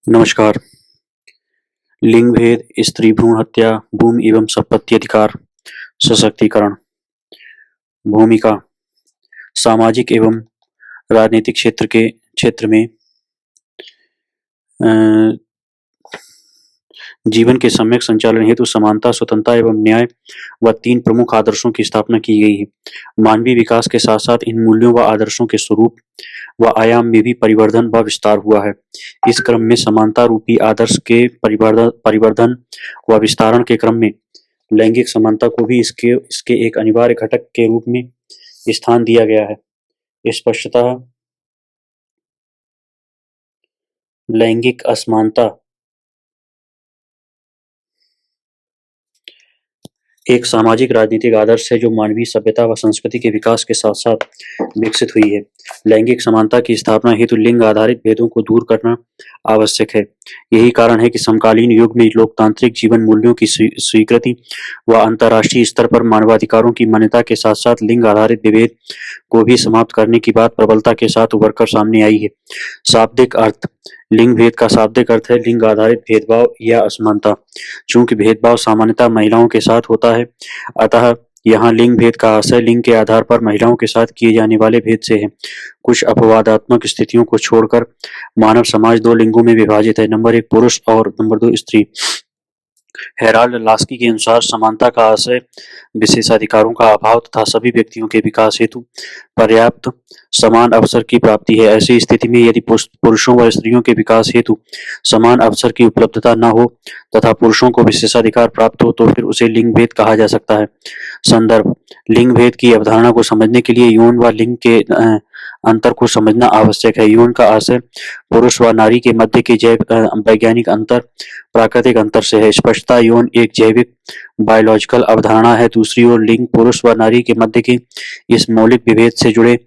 नमस्कार। लिंग भेद, स्त्री भ्रूण हत्या, भूमि एवं संपत्ति अधिकार, सशक्तिकरण, भूमिका, सामाजिक एवं राजनीतिक क्षेत्र में अ, जीवन के सम्यक संचालन हेतु समानता, स्वतंत्रता एवं न्याय व 3 प्रमुख आदर्शों की स्थापना की गई है। मानवीय विकास के साथ-साथ इन मूल्यों व आदर्शों के स्वरूप व आयाम में भी परिवर्धन व विस्तार हुआ है। इस क्रम में समानता रूपी आदर्श के परिवर्धन व विस्तारण के क्रम में लैंगिक समानता को भी इसके इसके एक अनिवार्य घटक के रूप में स्थान दिया गया है। स्पष्टतः लैंगिक असमानता एक सामाजिक राजनीतिक आदर्श है जो मानवीय सभ्यता व संस्कृति के विकास के साथ-साथ विकसित हुई है। लैंगिक समानता की स्थापना हेतु लिंग आधारित भेदों को दूर करना आवश्यक है। यही कारण है कि समकालीन युग में लोकतांत्रिक जीवन मूल्यों की स्वीकृति व अंतर्राष्ट्रीय स्तर पर मानवाधिकारों की मान्यता के साथ-साथ लिंग आधारित विभेद को भी समाप्त करने की बात प्रबलता के साथ उभर कर सामने आई है। शाब्दिक अर्थ लिंग भेद का शाब्दिक अर्थ है लिंग आधारित भेदभाव या असमानता। चूंकि भेदभाव सामान्यतः महिलाओं के साथ होता है, अतः यहाँ लिंग भेद का आशय लिंग के आधार पर महिलाओं के साथ किए जाने वाले भेद से है। कुछ अपवादात्मक स्थितियों को छोड़कर मानव समाज 2 लिंगों में विभाजित है, नंबर 1 पुरुष और नंबर 2 स्त्री। हेराल्ड लास्की के अनुसार समानता का आशय विशेषाधिकारों का अभाव तथा सभी व्यक्तियों के विकास हेतु पर्याप्त समान अवसर की प्राप्ति है। ऐसी स्थिति में यदि पुरुषों व स्त्रियों के विकास हेतु समान अवसर की उपलब्धता न हो तथा पुरुषों को विशेषाधिकार प्राप्त हो तो फिर उसे लिंग भेद कहा जा सकता है। संदर्भ लिंग भेद की अवधारणा को समझने के लिए यौन व लिंग के अंतर को समझना आवश्यक है। यौन का आशय पुरुष व नारी के मध्य के वैज्ञानिक अंतर प्राकृतिक अंतर से है। स्पष्टता यौन एक जैविक बायोलॉजिकल अवधारणा है। दूसरी ओर लिंग पुरुष व नारी के मध्य के इस मौलिक विभेद से जुड़े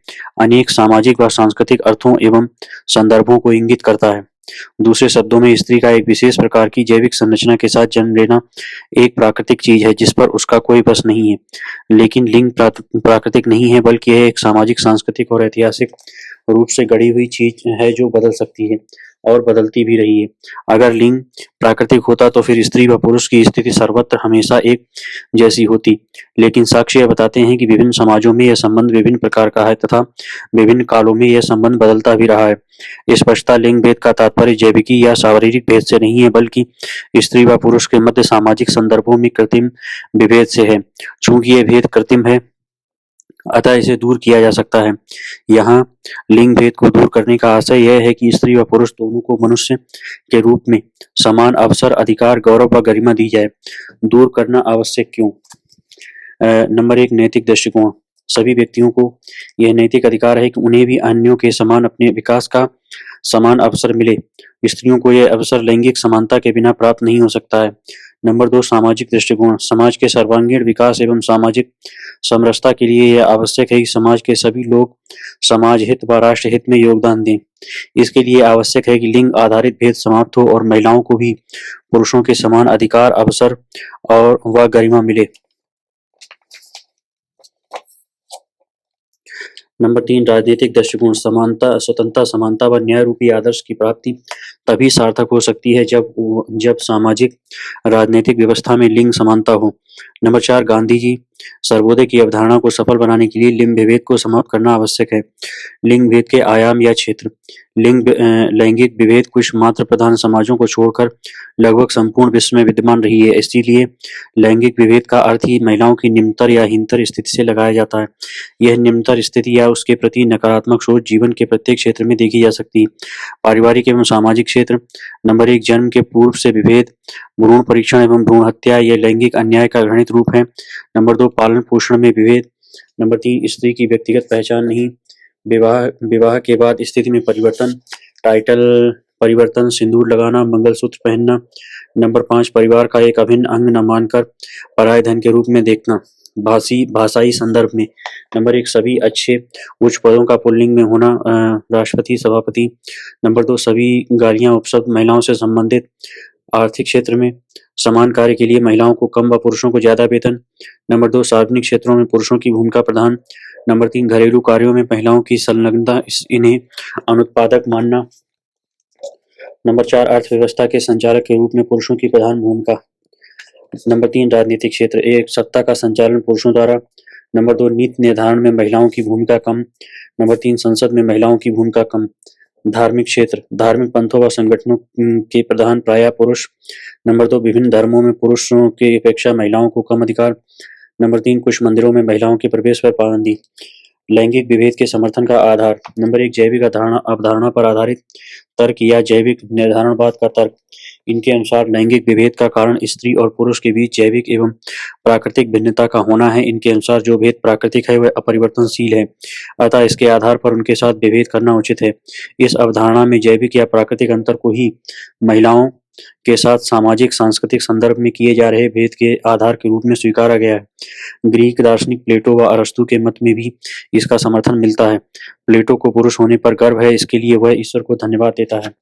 अनेक सामाजिक व सांस्कृतिक अर्थों एवं संदर्भों को इंगित करता है। दूसरे शब्दों में स्त्री का एक विशेष प्रकार की जैविक संरचना के साथ जन्म लेना एक प्राकृतिक चीज है जिस पर उसका कोई बस नहीं है। लेकिन लिंग प्राकृतिक नहीं है बल्कि यह एक सामाजिक, सांस्कृतिक और ऐतिहासिक रूप से गढ़ी हुई चीज है जो बदल सकती है और बदलती भी रही है। अगर लिंग प्राकृतिक होता तो फिर स्त्री व पुरुष की स्थिति सर्वत्र हमेशा एक जैसी होती। लेकिन साक्ष्य बताते हैं कि विभिन्न समाजों में यह संबंध विभिन्न प्रकार का है तथा विभिन्न कालों में यह संबंध बदलता भी रहा है। स्पष्टता लिंग भेद का तात्पर्य जैविकी या शारीरिक भेद से नहीं है बल्कि स्त्री व पुरुष के मध्य सामाजिक संदर्भों में कृत्रिम विभेद से है। चूंकि यह भेद कृत्रिम है अतः इसे दूर किया जा सकता है। यहाँ लिंग भेद को दूर करने का आशय यह है कि स्त्री व पुरुष दोनों को मनुष्य के रूप में समान अवसर, अधिकार, गौरव व गरिमा दी जाए। दूर करना आवश्यक क्यों? नंबर 1 नैतिक दृष्टिकोण सभी व्यक्तियों को यह नैतिक अधिकार है कि उन्हें भी अन्यों के समान अपने विकास का समान अवसर मिले। स्त्रियों को यह अवसर लैंगिक समानता के बिना प्राप्त नहीं हो सकता है। नंबर 2 सामाजिक दृष्टिकोण समाज के सर्वांगीण विकास एवं सामाजिक समरसता के लिए यह आवश्यक है कि समाज के सभी लोग समाज हित व राष्ट्र हित में योगदान दें। इसके लिए आवश्यक है कि लिंग आधारित भेद समाप्त हो और महिलाओं को भी पुरुषों के समान अधिकार, अवसर और व गरिमा मिले। नंबर 3 राजनीतिक दृष्टिकोण समानता, स्वतंत्रता, समानता व न्याय रूपी आदर्श की प्राप्ति तभी सार्थक हो सकती है जब सामाजिक राजनीतिक व्यवस्था में लिंग समानता हो। नंबर 4 गांधी जी सर्वोदय की अवधारणा को सफल बनाने के लिए लिंग विभेद को समाप्त करना आवश्यक है। लिंग भेद के आयाम या क्षेत्र लैंगिक विभेद कुछ मात्र प्रधान समाजों को छोड़कर लगभग संपूर्ण विश्व में विद्यमान रही है। इसीलिए लैंगिक विभेद का अर्थ ही महिलाओं की निम्नतर या हीनतर स्थिति से लगाया जाता है। यह निम्नतर स्थिति या उसके प्रति नकारात्मक सोच जीवन के प्रत्येक क्षेत्र में देखी जा सकती है। पारिवारिक एवं सामाजिक क्षेत्र नंबर 1 जन्म के पूर्व से विभेद, भ्रूण परीक्षण एवं भ्रूण हत्या यह लैंगिक अन्याय का घृणित रूप है। नंबर 2 पालन पोषण में विभेद। नंबर 3 स्त्री की व्यक्तिगत पहचान नहीं, विवाह के बाद स्थिति में परिवर्तन, टाइटल परिवर्तन, सिंदूर लगाना, मंगलसूत्र पहनना। नंबर 5 परिवार का एक अभिन्न अंग न मानकर पराये धन के रूप में देखना। भाषाई संदर्भ में नंबर 1 सभी अच्छे उच्च पदों का पुल्लिंग में होना, राष्ट्रपति, सभापति। नंबर 2 सभी गालियां उपशब्द महिलाओं से संबंधित। आर्थिक क्षेत्र में समान कार्य के लिए महिलाओं को कम व पुरुषों को ज्यादा वेतन। नंबर 2 सार्वजनिक क्षेत्रों में पुरुषों की भूमिका प्रधान। नंबर 3 घरेलू कार्यों में महिलाओं की संलग्नता, इन्हें अनुत्पादक मानना। नंबर 4 अर्थव्यवस्था के संचालक के रूप में पुरुषों की प्रधान भूमिका। नंबर 3 राजनीतिक क्षेत्र, एक सत्ता का संचालन पुरुषों द्वारा। नंबर 2 नीति निर्धारण में महिलाओं की भूमिका कम। नंबर 3 संसद में महिलाओं की भूमिका कम। धार्मिक क्षेत्र, धार्मिक पंथों व संगठनों के प्रधान प्रायः पुरुष। नंबर 2 विभिन्न धर्मों में पुरुषों की अपेक्षा महिलाओं को कम अधिकार। नंबर 3 कुछ मंदिरों में महिलाओं के प्रवेश पर पाबंदी। लैंगिक विभेद के समर्थन का आधार। नंबर 1 जैविक अवधारणा पर आधारित तर्क या जैविक निर्धारणवाद का तर्क। इनके अनुसार लैंगिक विभेद का कारण स्त्री और पुरुष के बीच जैविक एवं प्राकृतिक भिन्नता का होना है। इनके अनुसार जो भेद प्राकृतिक है वह अपरिवर्तनशील है, अतः इसके आधार पर उनके साथ विभेद करना उचित है। इस अवधारणा में जैविक या प्राकृतिक अंतर को ही महिलाओं के साथ सामाजिक सांस्कृतिक संदर्भ में किए जा रहे भेद के आधार के रूप में स्वीकारा गया है। ग्रीक दार्शनिक प्लेटो व अरस्तु के मत में भी इसका समर्थन मिलता है। प्लेटो को पुरुष होने पर गर्व है, इसके लिए वह ईश्वर को धन्यवाद देता है।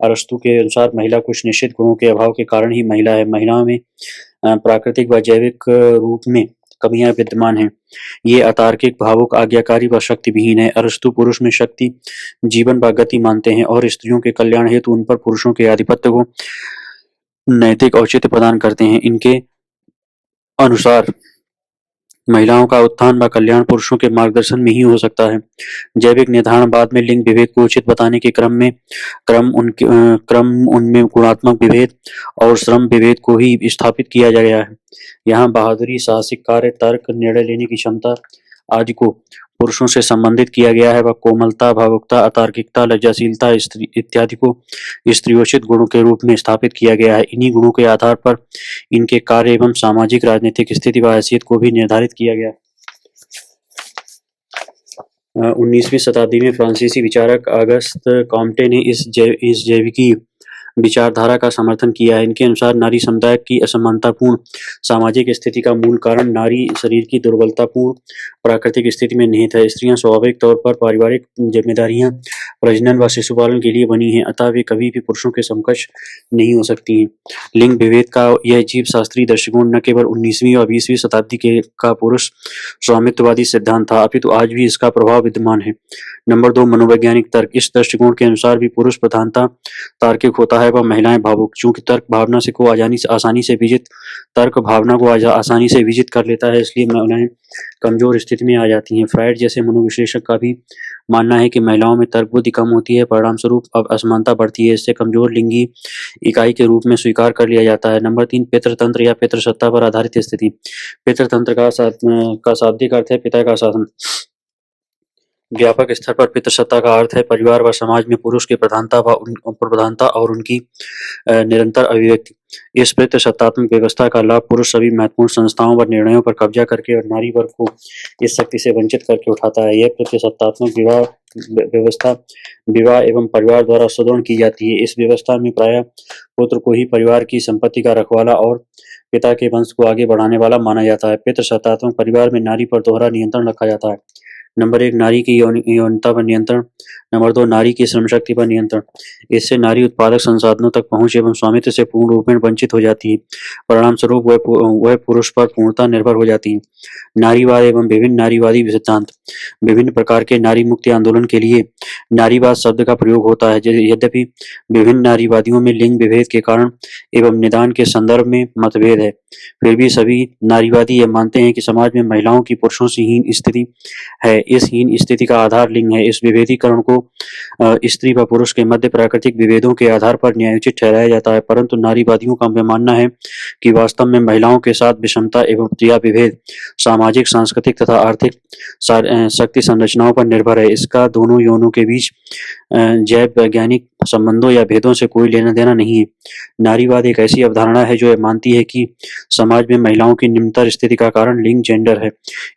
अरस्तु के अनुसार महिला कुछ निश्चित गुणों के अभाव के कारण ही महिला है। महिलाओं में प्राकृतिक व जैविक रूप में कमियां विद्यमान हैं। ये अतार्किक, भावुक, आज्ञाकारी व शक्तिविहीन है। अरस्तु पुरुष में शक्ति, जीवन व गति मानते हैं और स्त्रियों के कल्याण हेतु उन पर पुरुषों के आधिपत्य को नैतिक औचित्य प्रदान करते हैं। इनके अनुसार महिलाओं का उत्थान व कल्याण पुरुषों के मार्गदर्शन में ही हो सकता है। जैविक निर्धारणवाद में लिंग विभेद को उचित बताने के क्रम उनमें गुणात्मक विभेद और श्रम विभेद को ही स्थापित किया गया है। यहाँ बहादुरी, साहसिक कार्य, तर्क, निर्णय लेने की क्षमता आदि को पुरुषों से संबंधित किया गया है व कोमलता, भावुकता, अतार्किकता, लज्जाशीलता इत्यादि को स्त्रियोचित गुणों के रूप में स्थापित किया गया है। इन्हीं गुणों के आधार पर इनके कार्य एवं सामाजिक राजनीतिक स्थिति व हैसियत को भी निर्धारित किया गया। 19वीं शताब्दी में फ्रांसीसी विचारक ऑगस्ट कॉम्टे ने इस जैविकी विचारधारा का समर्थन किया है। इनके अनुसार नारी समुदाय की असमानतापूर्ण सामाजिक स्थिति का मूल कारण नारी शरीर की दुर्बलतापूर्ण प्राकृतिक स्थिति में निहित है। स्त्रियां स्वाभाविक तौर पर पारिवारिक जिम्मेदारियां प्रजनन व शिशुपालन के लिए बनी हैं, अतः वे कभी भी पुरुषों के समकक्ष नहीं हो सकती हैं। लिंग विभेद का यह जीव शास्त्रीय दृष्टिकोण न केवल 19वीं और 20वीं शताब्दी का पुरुष स्वामित्ववादी सिद्धांत था, अपितु आज भी इसका प्रभाव विद्यमान है। नंबर 2 मनोवैज्ञानिक तर्क। इस दृष्टिकोण के अनुसार भी पुरुष प्रधानता तार्किक होता है व महिलाएं भावुक। चूंकि तर्क भावना से को आसानी से विजित तर्क भावना को आसानी से विजित कर लेता है, इसलिए महिलाएं कमजोर स्थिति में आ जाती हैं। फ्रायड जैसे मनोविश्लेषक का भी मानना है कि महिलाओं में तर्क बुद्धि कम होती है, परिणाम स्वरूप अब असमानता बढ़ती है। इससे कमजोर लिंगी इकाई के रूप में स्वीकार कर लिया जाता है। नंबर 3 पितृतंत्र या पितृसत्ता पर आधारित स्थिति। पितृतंत्र का शाब्दिक अर्थ है पिता का शासन। व्यापक स्तर पर पितृसत्ता का अर्थ है परिवार व समाज में पुरुष की प्रधानता और उनकी निरंतर अभिव्यक्ति। इस पितृसत्तात्मक व्यवस्था का लाभ पुरुष सभी महत्वपूर्ण संस्थाओं व निर्णयों पर कब्जा करके और नारी वर्ग को इस शक्ति से वंचित करके उठाता है। यह पितृसत्तात्मक व्यवस्था विवाह एवं परिवार द्वारा सुदृढ़ की जाती है। इस व्यवस्था में प्रायः पुत्र को ही परिवार की संपत्ति का रखवाला और पिता के वंश को आगे बढ़ाने वाला माना जाता है। पितृसत्तात्मक परिवार में नारी पर दोहरा नियंत्रण रखा जाता है। नंबर 1 नारी की यौनता पर नियंत्रण। नंबर 2 नारी की श्रम शक्ति पर नियंत्रण। इससे नारी उत्पादक संसाधनों तक पहुंच एवं स्वामित्व से पूर्ण रूप में वंचित हो जाती है। परिणाम स्वरूप वह पुरुष पर पूर्णतः निर्भर हो जाती है। नारीवाद एवं विभिन्न नारीवादी सिद्धांत। विभिन्न प्रकार के नारी मुक्ति आंदोलन के लिए नारीवाद शब्द का प्रयोग होता है। यद्यपि विभिन्न नारीवादियों में लिंग विभेद के कारण एवं निदान के संदर्भ में मतभेद है, फिर भी सभी नारीवादी यह मानते हैं कि समाज में महिलाओं की पुरुषों से हीन स्थिति है। इस हीन स्थिति का आधार लिंग है। इस विभेदीकरण को स्त्री व पुरुष के मध्य प्राकृतिक विभेदों के आधार पर न्यायोचित ठहराया जाता है, परंतु नारीवादियों का मानना है कि वास्तव में महिलाओं के साथ विषमता एवं या विभेद सामाजिक, सांस्कृतिक तथा आर्थिक शक्ति संरचनाओं पर निर्भर है। इसका दोनों यौनों के बीच जैव वैज्ञानिक संबंधों या भेदों से कोई लेना देना नहीं है। नारीवाद एक ऐसी अवधारणा है जो मानती है कि समाज में महिलाओं की निम्नतर स्थिति का कारण लिंग जेंडर है।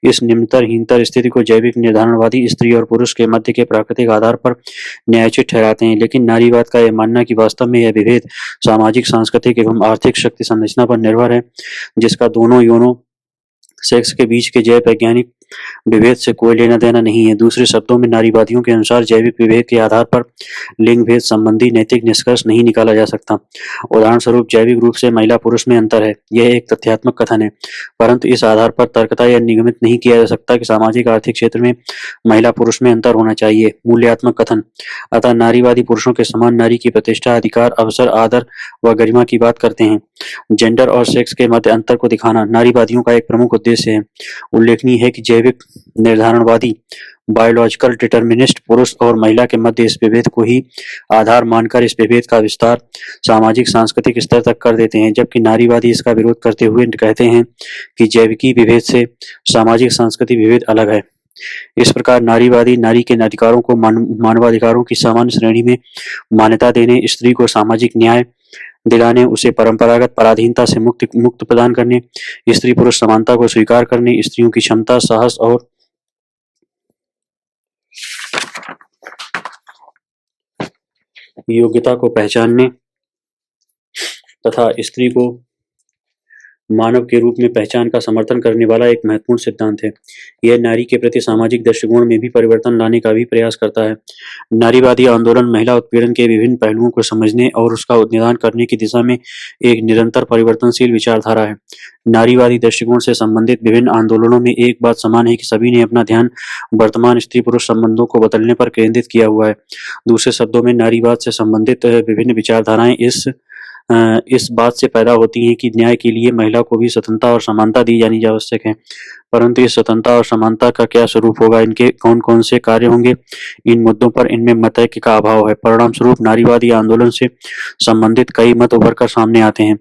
इस हीनतर स्थिति को जैविक निर्धारणवादी स्त्री और पुरुष के मध्य के प्राकृतिक आधार पर न्यायोचित ठहराते हैं, लेकिन नारीवाद का यह मानना कि वास्तव में यह विभेद सामाजिक, सांस्कृतिक एवं आर्थिक शक्ति संरचना पर निर्भर है, जिसका दोनों यौनों सेक्स के बीच के जैव वैज्ञानिक विभेद से कोई लेना देना नहीं है। दूसरे शब्दों में नारीवादियों के अनुसार जैविक विभेद के आधार पर लिंग भेद संबंधी नैतिक निष्कर्ष नहीं निकाला जा सकता। उदाहरण स्वरूप जैविक रूप से महिला पुरुष में अंतर है, यह एक तथ्यात्मक कथन है, परंतु इस आधार पर तर्कता या निगमित नहीं किया जा सकता कि सामाजिक आर्थिक क्षेत्र में महिला पुरुष में अंतर होना चाहिए। मूल्यात्मक कथन। अतः नारीवादी पुरुषों के समान नारी की प्रतिष्ठा, अधिकार, अवसर, आदर व गरिमा की बात करते हैं। जेंडर और सेक्स के मध्य अंतर को दिखाना नारीवादियों का एक प्रमुख उद्देश्य है। उल्लेखनीय है कि जैविक निर्धारणवादी बायोलॉजिकल डिटर्मिनिस्ट पुरुष और महिला के मध्य इस विभेद को ही आधार मानकर इस विभेद का विस्तार सामाजिक सांस्कृतिक स्तर तक कर देते हैं, जबकि नारीवादी इसका विरोध करते हुए कहते हैं कि जैविकी विभेद से सामाजिक सांस्कृतिक विभेद अलग है। इस प्रकार नारीवादी नारी के अधिकारों को मानवाधिकारों की सामान्य श्रेणी में मान्यता देने, स्त्री को सामाजिक न्याय दिलाने, उसे परंपरागत पराधीनता से मुक्त प्रदान करने, स्त्री पुरुष समानता को स्वीकार करने, स्त्रियों की क्षमता, साहस और योग्यता को पहचानने तथा स्त्री को मानव के रूप में पहचान का समर्थन करने वाला एक महत्वपूर्ण सिद्धांत है। यह नारी के प्रति सामाजिक दृष्टिकोण में भी परिवर्तन लाने का भी प्रयास करता है। नारीवादी आंदोलन महिला उत्पीड़न के विभिन्न पहलुओं को समझने और उसका निदान करने की दिशा में एक निरंतर परिवर्तनशील विचारधारा है। नारीवादी दृष्टिकोण से संबंधित विभिन्न आंदोलनों में एक बात समान है कि सभी ने अपना ध्यान वर्तमान स्त्री पुरुष संबंधों को बदलने पर केंद्रित किया हुआ है। दूसरे शब्दों में नारीवाद से संबंधित विभिन्न विचारधाराएं इस बात से पैदा होती हैं कि न्याय के लिए महिला को भी स्वतंत्रता और समानता दी जानी आवश्यक है, परंतु इस स्वतंत्रता और समानता का क्या स्वरूप होगा, इनके कौन कौन से कार्य होंगे, इन मुद्दों पर इनमें मतैक्य का अभाव है। परिणाम स्वरूप नारीवादी आंदोलन से संबंधित कई मत उभर कर सामने आते हैं।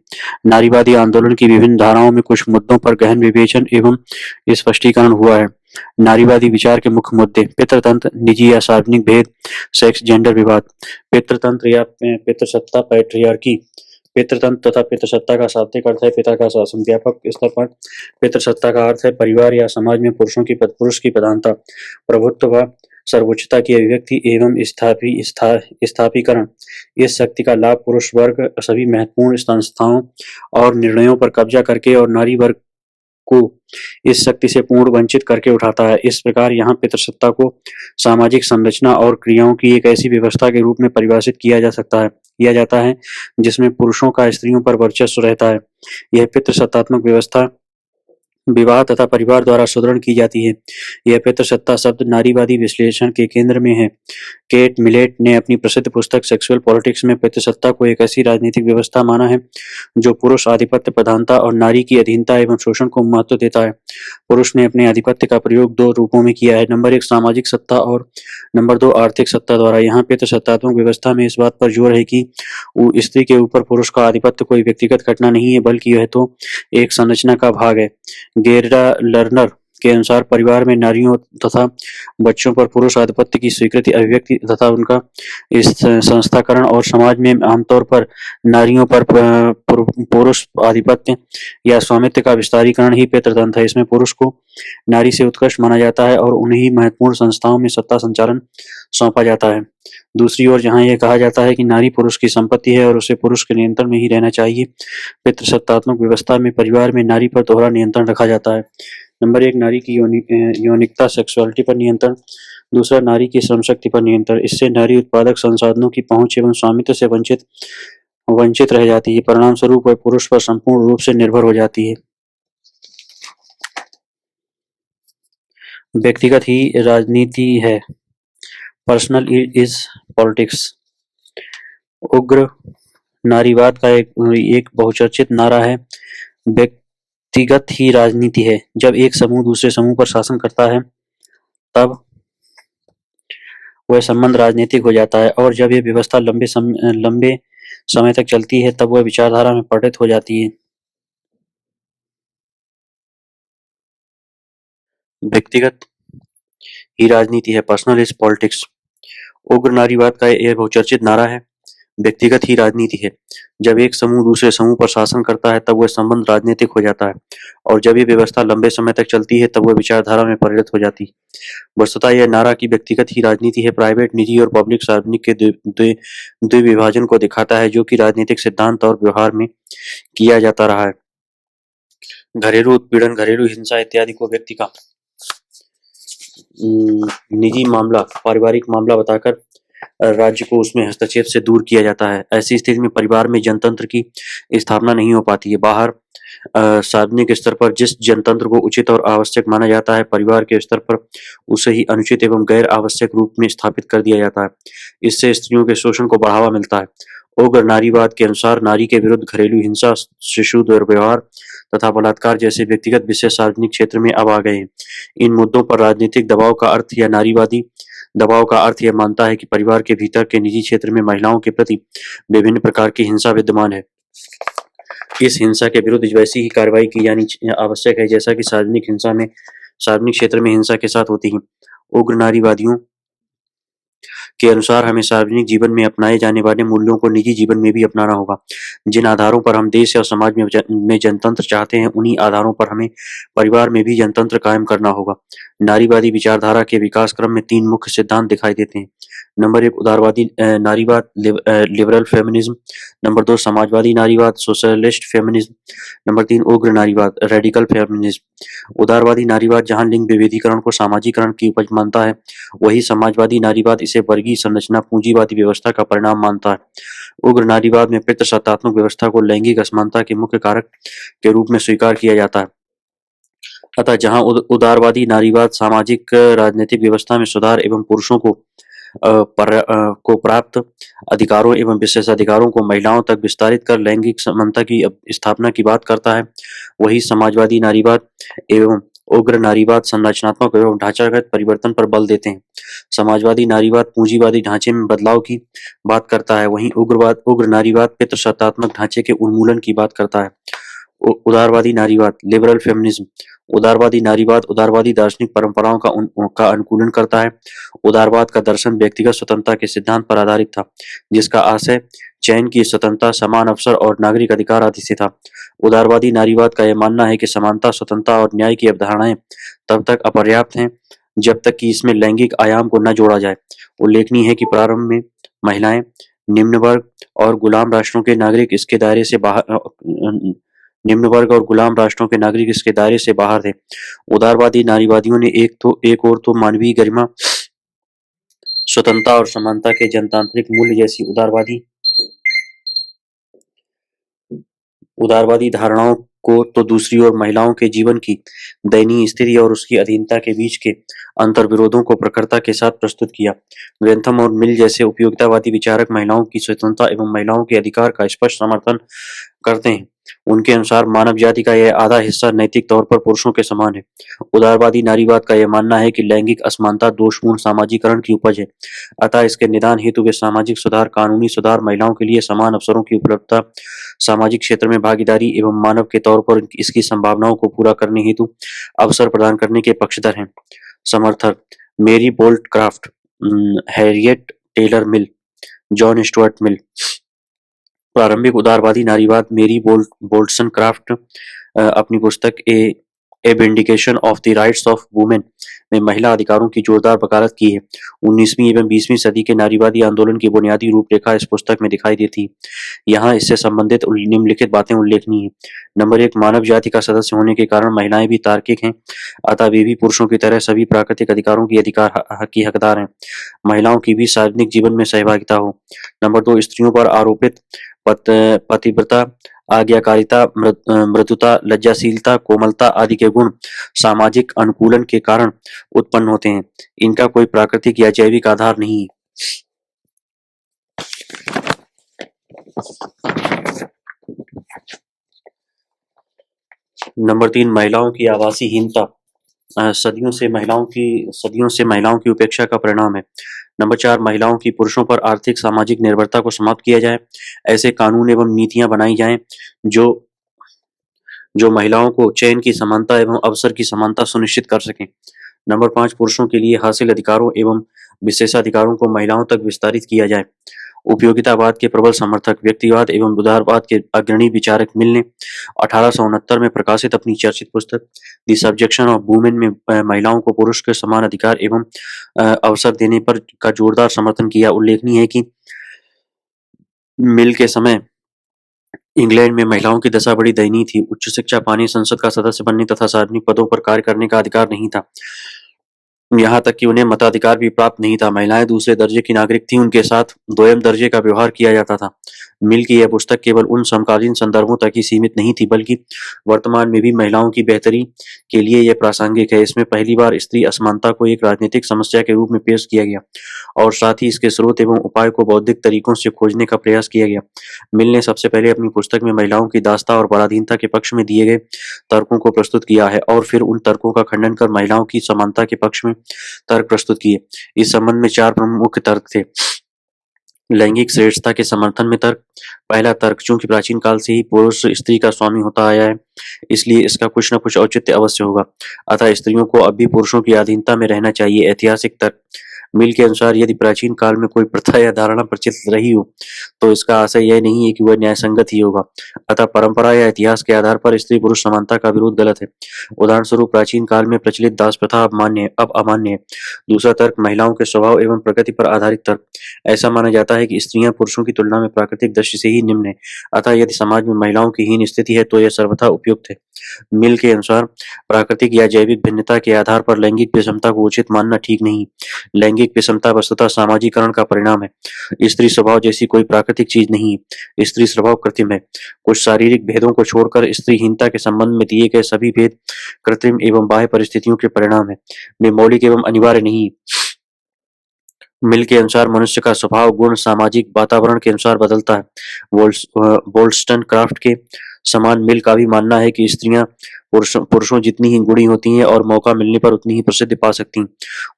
नारीवादी आंदोलन की विभिन्न धाराओं में कुछ मुद्दों पर गहन विवेचन एवं स्पष्टीकरण हुआ है। नारीवादी विचार के मुख्य मुद्दे: पितृतंत्र, निजी या सार्वजनिक भेद, सेक्स जेंडर विवाद। पितृतंत्र या पितृसत्ता पैट्रियार्की। पितृतंत्र तथा पितृसत्ता का शाब्दिक अर्थ है पिता का शासन। व्यापक स्तर पर पितृसत्ता का अर्थ है परिवार या समाज में पुरुष की प्रधानता, प्रभुत्व व सर्वोच्चता की अभिव्यक्ति एवं स्थापीकरण। इस शक्ति का लाभ पुरुष वर्ग सभी महत्वपूर्ण संस्थाओं और निर्णयों पर कब्जा करके और नारी वर्ग को इस शक्ति से पूर्ण वंचित करके उठाता है। इस प्रकार यहाँ पितृसत्ता को सामाजिक संरचना और क्रियाओं की एक ऐसी व्यवस्था के रूप में परिभाषित किया जाता है जिसमें पुरुषों का स्त्रियों पर वर्चस्व रहता है। यह पितृसत्तात्मक व्यवस्था विवाह तथा परिवार द्वारा सुदृढ़ की जाती है। यह पितृसत्ता शब्द नारीवादी विश्लेषण के केंद्र में है। केट मिलेट ने अपनी प्रसिद्ध पुस्तक सेक्सुअल पॉलिटिक्स में पितृसत्ता को एक ऐसी राजनीतिक व्यवस्था माना है जो पुरुष आधिपत्य, प्रधानता और नारी की अधीनता एवं शोषण को महत्व देता है। पुरुष ने अपने आधिपत्य का प्रयोग दो रूपों में किया है: नंबर 1 सामाजिक सत्ता और नंबर 2 आर्थिक सत्ता द्वारा। यहाँ पितृसत्तात्मक व्यवस्था में इस बात पर जोर है कि स्त्री के ऊपर पुरुष का आधिपत्य कोई व्यक्तिगत घटना नहीं है, बल्कि यह तो एक संरचना का भाग है। गेर्डा लर्नर के अनुसार परिवार में नारियों तथा बच्चों पर पुरुष आधिपत्य की स्वीकृति, अभिव्यक्ति तथा उनका इस संस्थाकरण और समाज में आमतौर पर नारियों पर पुरुष आधिपत्य या स्वामित्व का विस्तारीकरण ही पितृतंत्र है। इसमें पुरुष को नारी से उत्कृष्ट माना जाता है और उन्हें ही महत्वपूर्ण संस्थाओं में सत्ता संचालन सौंपा जाता है। दूसरी ओर जहाँ यह कहा जाता है कि नारी पुरुष की संपत्ति है और उसे पुरुष के नियंत्रण में ही रहना चाहिए, पितृसत्तात्मक व्यवस्था में परिवार में नारी पर दोहरा नियंत्रण रखा जाता है। नंबर 1 नारी की यौनिकता सेक्सुअलिटी पर नियंत्रण, दूसरा नारी की श्रम शक्ति पर नियंत्रण। इससे नारी उत्पादक संसाधनों की पहुंच एवं स्वामित्व से वंचित रह जाती है। परिणाम स्वरूप वह पुरुष पर संपूर्ण रूप से निर्भर हो जाती है। व्यक्तिगत ही राजनीति है, पर्सनल इज पॉलिटिक्स। उग्र नारीवाद का एक बहुचर्चित नारा है, व्यक्तिगत ही राजनीति है। जब एक समूह दूसरे समूह पर शासन करता है तब वह संबंध राजनीतिक हो जाता है, और जब यह व्यवस्था लंबे समय तक चलती है तब वह विचारधारा में परिणत हो जाती है। व्यक्तिगत ही राजनीति है, पर्सनल इज पॉलिटिक्स। उग्र नारीवाद का यह बहुचर्चित नारा है, व्यक्तिगत ही राजनीति है। जब एक समूह दूसरे समूह पर शासन करता है तब वह संबंध राजनीतिक हो जाता है, और जब यह व्यवस्था लंबे समय तक चलती है तब वह विचारधारा में परिणत हो जाती है। वस्तुतः यह नारा की व्यक्तिगत ही राजनीति है प्राइवेट, निजी और पब्लिक सार्वजनिक के द्विविभाजन को दिखाता है, जो कि राजनीतिक सिद्धांत और व्यवहार में किया जाता रहा है। घरेलू उत्पीड़न, घरेलू हिंसा इत्यादि को व्यक्ति का निजी मामला, पारिवारिक मामला बताकर राज्य को उसमें हस्तक्षेप से दूर किया जाता है। ऐसी स्थिति में परिवार में जनतंत्र की स्थापना नहीं हो पाती है। बाहर सार्वजनिक स्तर पर जिस जनतंत्र को उचित और आवश्यक माना जाता है, परिवार के स्तर पर उसे ही अनुचित एवं गैर आवश्यक रूप में स्थापित कर दिया जाता है। इससे स्त्रियों के शोषण को बढ़ावा मिलता है। उग्र नारीवाद के अनुसार नारी के विरुद्ध घरेलू हिंसा, शिशु दुर्व्यवहार तथा बलात्कार जैसे व्यक्तिगत विषय सार्वजनिक क्षेत्र में अब आ गए हैं। इन मुद्दों पर राजनीतिक दबाव का अर्थ या नारीवादी दबाव का अर्थ यह मानता है कि परिवार के भीतर के निजी क्षेत्र में महिलाओं के प्रति विभिन्न प्रकार की हिंसा विद्यमान है। इस हिंसा के विरुद्ध वैसी ही कार्रवाई की जानी आवश्यक है जैसा कि सार्वजनिक क्षेत्र में हिंसा के साथ होती है। उग्र नारीवादियों के अनुसार हमें सार्वजनिक जीवन में अपनाए जाने वाले मूल्यों को निजी जीवन में भी अपनाना होगा। जिन आधारों पर हम देश और समाज में जनतंत्र चाहते हैं, उन्हीं आधारों पर हमें परिवार में भी जनतंत्र कायम करना होगा। नारीवादी विचारधारा के विकास क्रम में 3 मुख्य सिद्धांत दिखाई देते हैं। नंबर 1 उदारवादी नारीवाद, लिबरल फेमिनिज्म। नंबर 2 समाजवादी नारीवाद, सोशलिस्ट फेमिनिज्म। नंबर 3 उग्र नारीवाद, रेडिकल फेमिनिज्म। उदारवादी नारीवाद जहां लिंग विभेदीकरण को सामाजिकरण की उपज मानता है, वही समाजवादी नारीवाद इसे वर्गीय संरचना पूंजीवादी व्यवस्था का परिणाम मानता है। उग्र नारीवाद में पितृसत्तात्मक व्यवस्था को लैंगिक असमानता के मुख्य कारक के रूप में स्वीकार किया जाता है। अतः जहां उदारवादी नारीवाद सामाजिक राजनीतिक व्यवस्था में सुधार एवं पुरुषों को प्राप्त अधिकारों एवं विशेषाधिकारों को महिलाओं तक विस्तारित कर लैंगिक समानता की स्थापना की बात करता है, वही समाजवादी नारीवाद एवं उग्र नारीवाद संरचनात्मक एवं ढांचागत परिवर्तन पर बल देते हैं। समाजवादी नारीवाद पूंजीवादी ढांचे में बदलाव की बात करता है, वहीं उग्र नारीवाद पितृसत्तात्मक ढांचे के उन्मूलन की बात करता है। उदारवादी नारीवाद, लिबरल फेमिनिज्म। उदारवादी नारीवाद उदारवादी दार्शनिक परंपराओं का अनुकूलन करता है। उदारवाद का दर्शन व्यक्तिगत स्वतंत्रता के सिद्धांत पर आधारित था, जिसका आशय चयन की स्वतंत्रता, समान अवसर और नागरिक अधिकार आदि से था। उदारवादी नारीवाद का यह मानना है कि समानता, स्वतंत्रता और न्याय की अवधारणाएं तब तक अपर्याप्त हैं जब तक कि इसमें लैंगिक आयाम को न जोड़ा जाए। उल्लेखनीय है कि प्रारंभ में महिलाएं, निम्न वर्ग और गुलाम राष्ट्रों के नागरिक इसके दायरे से बाहर थे। उदारवादी नारीवादियों ने एक और तो मानवीय गरिमा, स्वतंत्रता और समानता के जनतांत्रिक मूल्य जैसी उदारवादी धारणाओं को, तो दूसरी ओर महिलाओं के जीवन की दयनीय स्थिति और उसकी अधीनता के बीच के अंतर्विरोधों को प्रखरता के साथ प्रस्तुत किया। वेंथम और मिल जैसे उपयोगितावादी विचारक महिलाओं की स्वतंत्रता एवं महिलाओं के अधिकार का स्पष्ट समर्थन करते हैं। उनके अनुसार मानव जाति का यह आधा हिस्सा नैतिक तौर पर पुरुषों के समान है। उदारवादी नारीवाद का यह मानना है कि लैंगिक असमानता दोषपूर्ण सामाजिकरण की उपज है, अतः इसके निदान हेतु वे सामाजिक सुधार, कानूनी सुधार, महिलाओं के लिए समान अवसरों की उपलब्धता, सामाजिक क्षेत्र में भागीदारी एवं मानव के तौर पर इसकी संभावनाओं को पूरा करने हेतु अवसर प्रदान करने के पक्षधर हैं। समर्थक Mary Wollstonecraft, Harriet Taylor Mill, John Stuart Mill. प्रारंभिक उदारवादी नारीवाद मेरी बोल्टनक्राफ्ट अपनी पुस्तक a vindication of the rights of women में महिला अधिकारों की जोरदार वकालत की है। 19वीं एवं 20वीं सदी के नारीवादी आंदोलन की बुनियादी रूपरेखा इस पुस्तक में दिखाई देती है। यहाँ इससे संबंधित निम्नलिखित बातें उल्लेखनीय हैं। नंबर 1 मानव जाति का सदस्य होने के कारण महिलाएं भी तार्किक हैं, अतः वे भी पुरुषों की तरह सभी प्राकृतिक अधिकारों की हकदार हैं। महिलाओं की भी सार्वजनिक जीवन में सहभागिता हो। नंबर 2 स्त्रियों पर आरोपित पतिव्रता, आज्ञाकारिता, मृदुता, लज्जाशीलता, कोमलता आदि के गुण सामाजिक अनुकूलन के कारण उत्पन्न होते हैं। इनका कोई प्राकृतिक या जैविक आधार नहीं है। नंबर 3 महिलाओं की आवासीहीनता सदियों से महिलाओं की उपेक्षा का परिणाम है। नंबर 4 महिलाओं की पुरुषों पर आर्थिक सामाजिक निर्भरता को समाप्त किया जाए। ऐसे कानून एवं नीतियां बनाई जाएं जो महिलाओं को चयन की समानता एवं अवसर की समानता सुनिश्चित कर सकें। नंबर 5 पुरुषों के लिए हासिल अधिकारों एवं विशेषाधिकारों को महिलाओं तक विस्तारित किया जाए। उपयोगितावाद के प्रबल समर्थक व्यक्तिवाद एवं उदारवाद के अग्रणी विचारक मिल ने 1869 में प्रकाशित अपनी चर्चित पुस्तक द सब्जेक्शन ऑफ वुमेन में महिलाओं को पुरुष के समान अधिकार एवं अवसर देने पर का जोरदार समर्थन किया। उल्लेखनीय है कि मिल के समय इंग्लैंड में महिलाओं की दशा बड़ी दयनीय थी। उच्च शिक्षा पाने, संसद का सदस्य बनने तथा सार्वजनिक पदों पर कार्य करने का अधिकार नहीं था। यहाँ तक कि उन्हें मताधिकार भी प्राप्त नहीं था। महिलाएं दूसरे दर्जे की नागरिक थीं, उनके साथ दोयम दर्जे का व्यवहार किया जाता था। मिल की यह पुस्तक केवल उन समकालीन संदर्भों तक ही सीमित नहीं थी, बल्कि वर्तमान में भी महिलाओं की बेहतरी के लिए यह प्रासंगिक है। इसमें पहली बार स्त्री असमानता को एक राजनीतिक समस्या के रूप में पेश किया गया और साथ ही इसके स्रोत एवं उपाय को बौद्धिक तरीकों से खोजने का प्रयास किया गया। मिल ने सबसे पहले अपनी पुस्तक में महिलाओं की दासता और पराधीनता के पक्ष में दिए गए तर्कों को प्रस्तुत किया है और फिर उन तर्कों का खंडन कर महिलाओं की समानता के पक्ष में तर्क प्रस्तुत किए। इस संबंध में 4 प्रमुख तर्क थे। लैंगिक श्रेष्ठता के समर्थन में तर्क। पहला तर्क, चूंकि प्राचीन काल से ही पुरुष स्त्री का स्वामी होता आया है, इसलिए इसका कुछ न कुछ औचित्य अवश्य होगा, अतः स्त्रियों को अब भी पुरुषों की अधीनता में रहना चाहिए। ऐतिहासिक तर्क। मिल के अनुसार यदि प्राचीन काल में कोई प्रथा या धारणा प्रचलित रही हो, तो इसका आशय यह नहीं है कि वह न्यायसंगत ही होगा, अतः परंपरा या इतिहास के आधार पर स्त्री पुरुष समानता का विरोध गलत है। उदाहरण स्वरूप, प्राचीन काल में प्रचलित दास प्रथा अब अमान्य है। दूसरा तर्क, महिलाओं के स्वभाव एवं प्रकृति पर आधारित तर्क। ऐसा माना जाता है कि स्त्रियां पुरुषों की तुलना में प्राकृतिक दृष्टि से ही निम्न है, अतः यदि समाज में महिलाओं की हीन स्थिति है तो यह सर्वथा उपयुक्त है। मिल के अनुसार प्राकृतिक या जैविक भिन्नता के आधार पर लैंगिक विषमता को उचित मानना ठीक नहीं। लैंगिक विषमता वस्तुतः सामाजिकरण का परिणाम है। स्त्री स्वभाव जैसी कोई प्राकृतिक चीज नहीं है। स्त्री स्वभाव कृत्रिम है। कुछ शारीरिक भेदों को छोड़कर स्त्रीहीनता के संबंध में दिए गए सभी भेद कृत्रिम एवं बाह्य परिस्थितियों के परिणाम है, वे मौलिक एवं अनिवार्य नहीं। मिल के अनुसार मनुष्य का स्वभाव गुण सामाजिक वातावरण के अनुसार बदलता है। वोल्स्टनक्राफ्ट के समान मिल का भी मानना है कि स्त्रियां पुरुषों जितनी ही गुणी होती हैं और मौका मिलने पर उतनी ही प्रसिद्धि पा सकती हैं।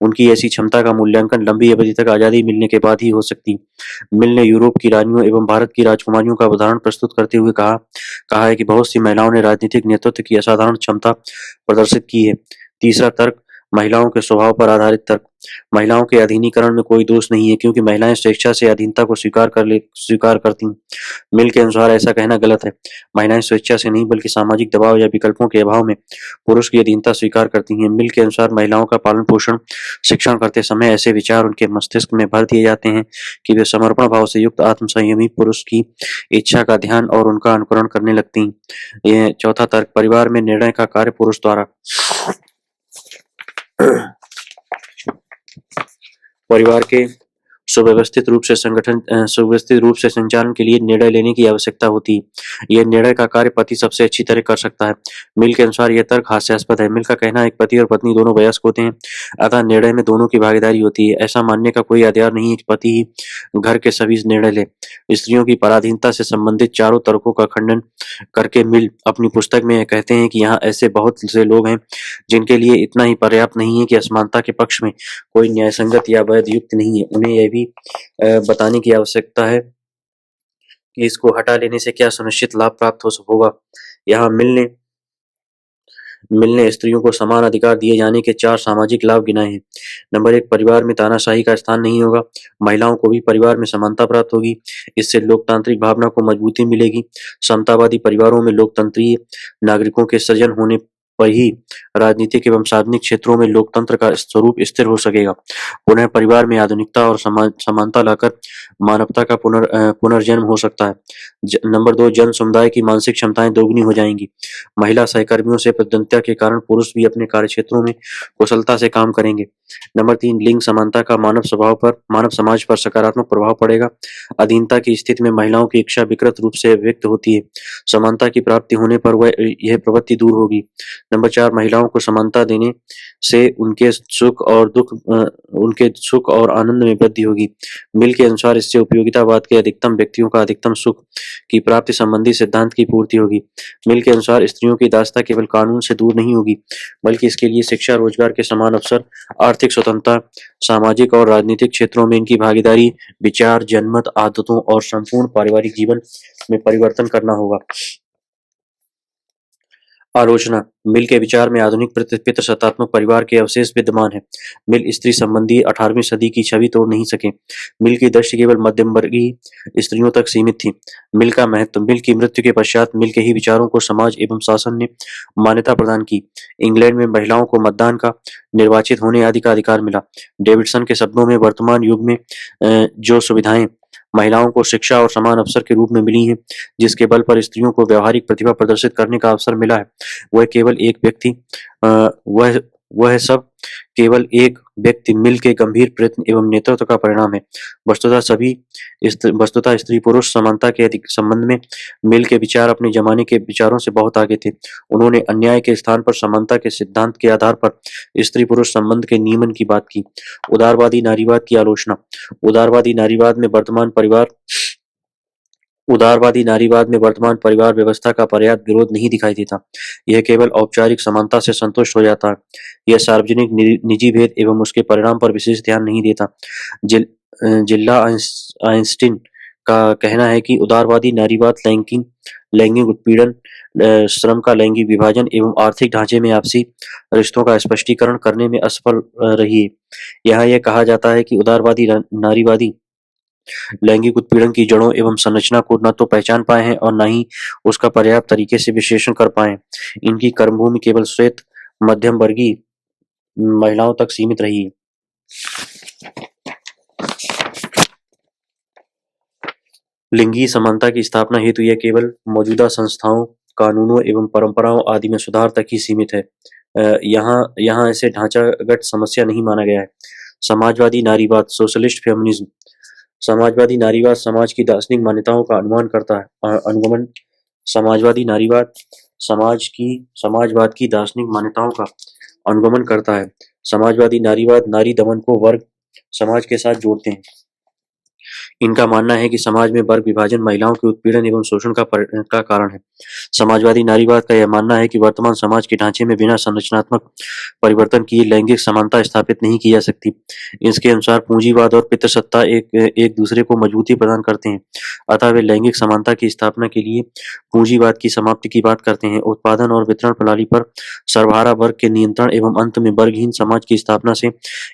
उनकी ऐसी क्षमता का मूल्यांकन लंबी अवधि तक आजादी मिलने के बाद ही हो सकती है। मिल ने यूरोप की रानियों एवं भारत की राजकुमारियों का उदाहरण प्रस्तुत करते हुए कहा है कि बहुत सी महिलाओं ने राजनीतिक नेतृत्व की असाधारण क्षमता प्रदर्शित की है। तीसरा तर्क, महिलाओं के स्वभाव पर आधारित तर्क। महिलाओं के अधीनीकरण में कोई दोष नहीं है, क्योंकि महिलाएं स्वेच्छा से अधीनता को स्वीकार करती हैं। मिल के अनुसार ऐसा कहना गलत है। महिलाएं स्वेच्छा से नहीं बल्कि सामाजिक दबाव या विकल्पों के अभाव में पुरुष की अधीनता स्वीकार करती हैं। मिल के अनुसार महिलाओं का पालन पोषण शिक्षण करते समय ऐसे विचार उनके मस्तिष्क में भर दिए जाते हैं कि वे समर्पण भाव से युक्त आत्मसंयमी पुरुष की इच्छा का ध्यान और उनका अनुकरण करने लगती हैं। यह चौथा तर्क, परिवार में निर्णय का कार्य पुरुष द्वारा। परिवार के सुव्यवस्थित रूप से संचालन के लिए निर्णय लेने की आवश्यकता होती है। यह निर्णय का कार्य पति सबसे अच्छी तरह कर सकता है। मिल के अनुसार यह तर्क हास्यास्पद है। मिल का कहना है कि पति और पत्नी दोनों वयस्क होते हैं, अतः निर्णय में दोनों की भागीदारी होती है। ऐसा मानने का कोई आधार नहीं है कि पति ही घर के सभी निर्णय ले। स्त्रियों की पराधीनता से संबंधित चारों तर्कों का खंडन करके मिल अपनी पुस्तक में कहते हैं कि यहाँ ऐसे बहुत से लोग हैं जिनके लिए इतना ही पर्याप्त नहीं है कि असमानता के पक्ष में कोई न्यायसंगत या वैध युक्ति नहीं है। उन्हें यह भी बताने की आवश्यकता है कि इसको हटा लेने से क्या सुनिश्चित लाभ प्राप्त होगा। यहाँ मिल ने स्त्रियों को समान अधिकार दिए जाने के 4 सामाजिक लाभ गिनाए हैं। नंबर 1, परिवार में तानाशाही का स्थान नहीं होगा। महिलाओं को भी परिवार में समानता प्राप्त होगी। इससे लोकतांत्रिक भावना को मजबूती मिलेगी। समतावादी परिवारों में लोकतंत्रीय नागरिकों के सृजन होने पर ही राजनीतिक एवं सार्वजनिक क्षेत्रों में लोकतंत्र का स्वरूप स्थिर हो सकेगा। पुनः परिवार में आधुनिकता और समानता लाकर मानवता का पुनर्जन्म हो सकता है। नंबर 2, जन समुदाय की मानसिक क्षमताएं दोगुनी हो जाएंगी। महिला सहकर्मियों से प्रतिद्वंद्विता के कारण पुरुष भी अपने कार्यक्षेत्रों में कुशलता से काम करेंगे। नंबर 3, लिंग समानता का मानव समाज पर सकारात्मक प्रभाव पड़ेगा। अधीनता की स्थिति में महिलाओं की इच्छा विकृत रूप से व्यक्त होती है। समानता की प्राप्ति होने पर यह प्रवृत्ति दूर होगी। नंबर 4, महिलाओं को समानता देने से उनके सुख और आनंद में वृद्धि होगी। मिल के अनुसार इससे उपयोगितावाद के अधिकतम व्यक्तियों का अधिकतम सुख की प्राप्ति संबंधी सिद्धांत की पूर्ति होगी। मिल के अनुसार स्त्रियों की दासता केवल कानून से दूर नहीं होगी, बल्कि इसके लिए शिक्षा, रोजगार के समान अवसर, आर्थिक स्वतंत्रता, सामाजिक और राजनीतिक क्षेत्रों में इनकी भागीदारी, विचार, जनमत, आदतों और संपूर्ण पारिवारिक जीवन में परिवर्तन करना होगा। आलोचना। मिल के विचार में आधुनिक पितृसत्तात्मक परिवार के अवशेष विद्यमान है। मिल स्त्री संबंधी 18वीं सदी की छवि तोड़ नहीं सके। मिल की दृष्टि केवल मध्यमवर्गीय स्त्रियों तक सीमित थी। मिल का महत्व। मिल की मृत्यु के पश्चात मिल के ही विचारों को समाज एवं शासन ने मान्यता प्रदान की। इंग्लैंड में महिलाओं को मतदान का, निर्वाचित होने आदि का अधिकार मिला। डेविडसन के शब्दों में, वर्तमान युग में जो सुविधाएं महिलाओं को शिक्षा और समान अवसर के रूप में मिली हैं, जिसके बल पर स्त्रियों को व्यावहारिक प्रतिभा प्रदर्शित करने का अवसर मिला है, वह केवल एक व्यक्ति वह वह सब केवल एक व्यक्ति मिल के गंभीर प्रयत्न एवं नेतृत्व का परिणाम है। वस्तुतः स्त्री पुरुष समानता के अधिक संबंध में मिल के विचार अपने जमाने के विचारों से बहुत आगे थे। उन्होंने अन्याय के स्थान पर समानता के सिद्धांत के आधार पर स्त्री पुरुष संबंध के नियमन की बात की। उदारवादी नारीवाद की आलोचना। उदारवादी नारीवाद में वर्तमान परिवार उदारवादी नारीवाद में वर्तमान परिवार व्यवस्था का पर्याप्त विरोध नहीं दिखाई देता। यह केवल औपचारिक समानता से संतुष्ट हो जाता है। यह सार्वजनिक निजी भेद एवं उसके परिणाम पर विशेष ध्यान नहीं देता। जिल्ला आइंस्टीन का कहना है कि उदारवादी नारीवाद लैंगिक उत्पीड़न, श्रम का लैंगिक विभाजन एवं आर्थिक ढांचे में आपसी रिश्तों का स्पष्टीकरण करने में असफल रही है। यहाँ यह कहा जाता है कि उदारवादी नारीवादी लैंगिक उत्पीड़न की जड़ों एवं संरचना को न तो पहचान पाए हैं और न ही उसका पर्याप्त तरीके से विश्लेषण कर पाए हैं। इनकी कर्मभूमि केवल श्वेत मध्यम वर्गीय महिलाओं तक सीमित रही है। लिंगी समानता की स्थापना हेतु यह केवल मौजूदा संस्थाओं, कानूनों एवं परंपराओं आदि में सुधार तक ही सीमित है। यहाँ इसे ढांचागत समस्या नहीं माना गया है। समाजवादी नारीवाद, सोशलिस्ट फेमिनिज्म। समाजवादी नारीवाद समाज की दार्शनिक मान्यताओं का अनुमान करता है अनुगमन समाजवादी नारीवाद समाजवाद की दार्शनिक मान्यताओं का अनुगमन करता है। समाजवादी नारीवाद नारी दमन को वर्ग समाज के साथ जोड़ते हैं। इनका मानना है कि समाज में वर्ग विभाजन महिलाओं के उत्पीड़न एवं शोषण का कारण है। समाजवादी नारीवाद का यह मानना है कि वर्तमान समाज के ढांचे में बिना संरचनात्मक परिवर्तन किए लैंगिक समानता स्थापित नहीं की जा सकती। इसके अनुसार पूंजीवाद और पितृसत्ता एक दूसरे को मजबूती प्रदान करते हैं, अतः वे लैंगिक समानता की स्थापना के लिए पूंजीवाद की समाप्ति की बात करते हैं। उत्पादन और वितरण प्रणाली पर सर्वहारा वर्ग के नियंत्रण एवं अंत में वर्गहीन समाज की स्थापना से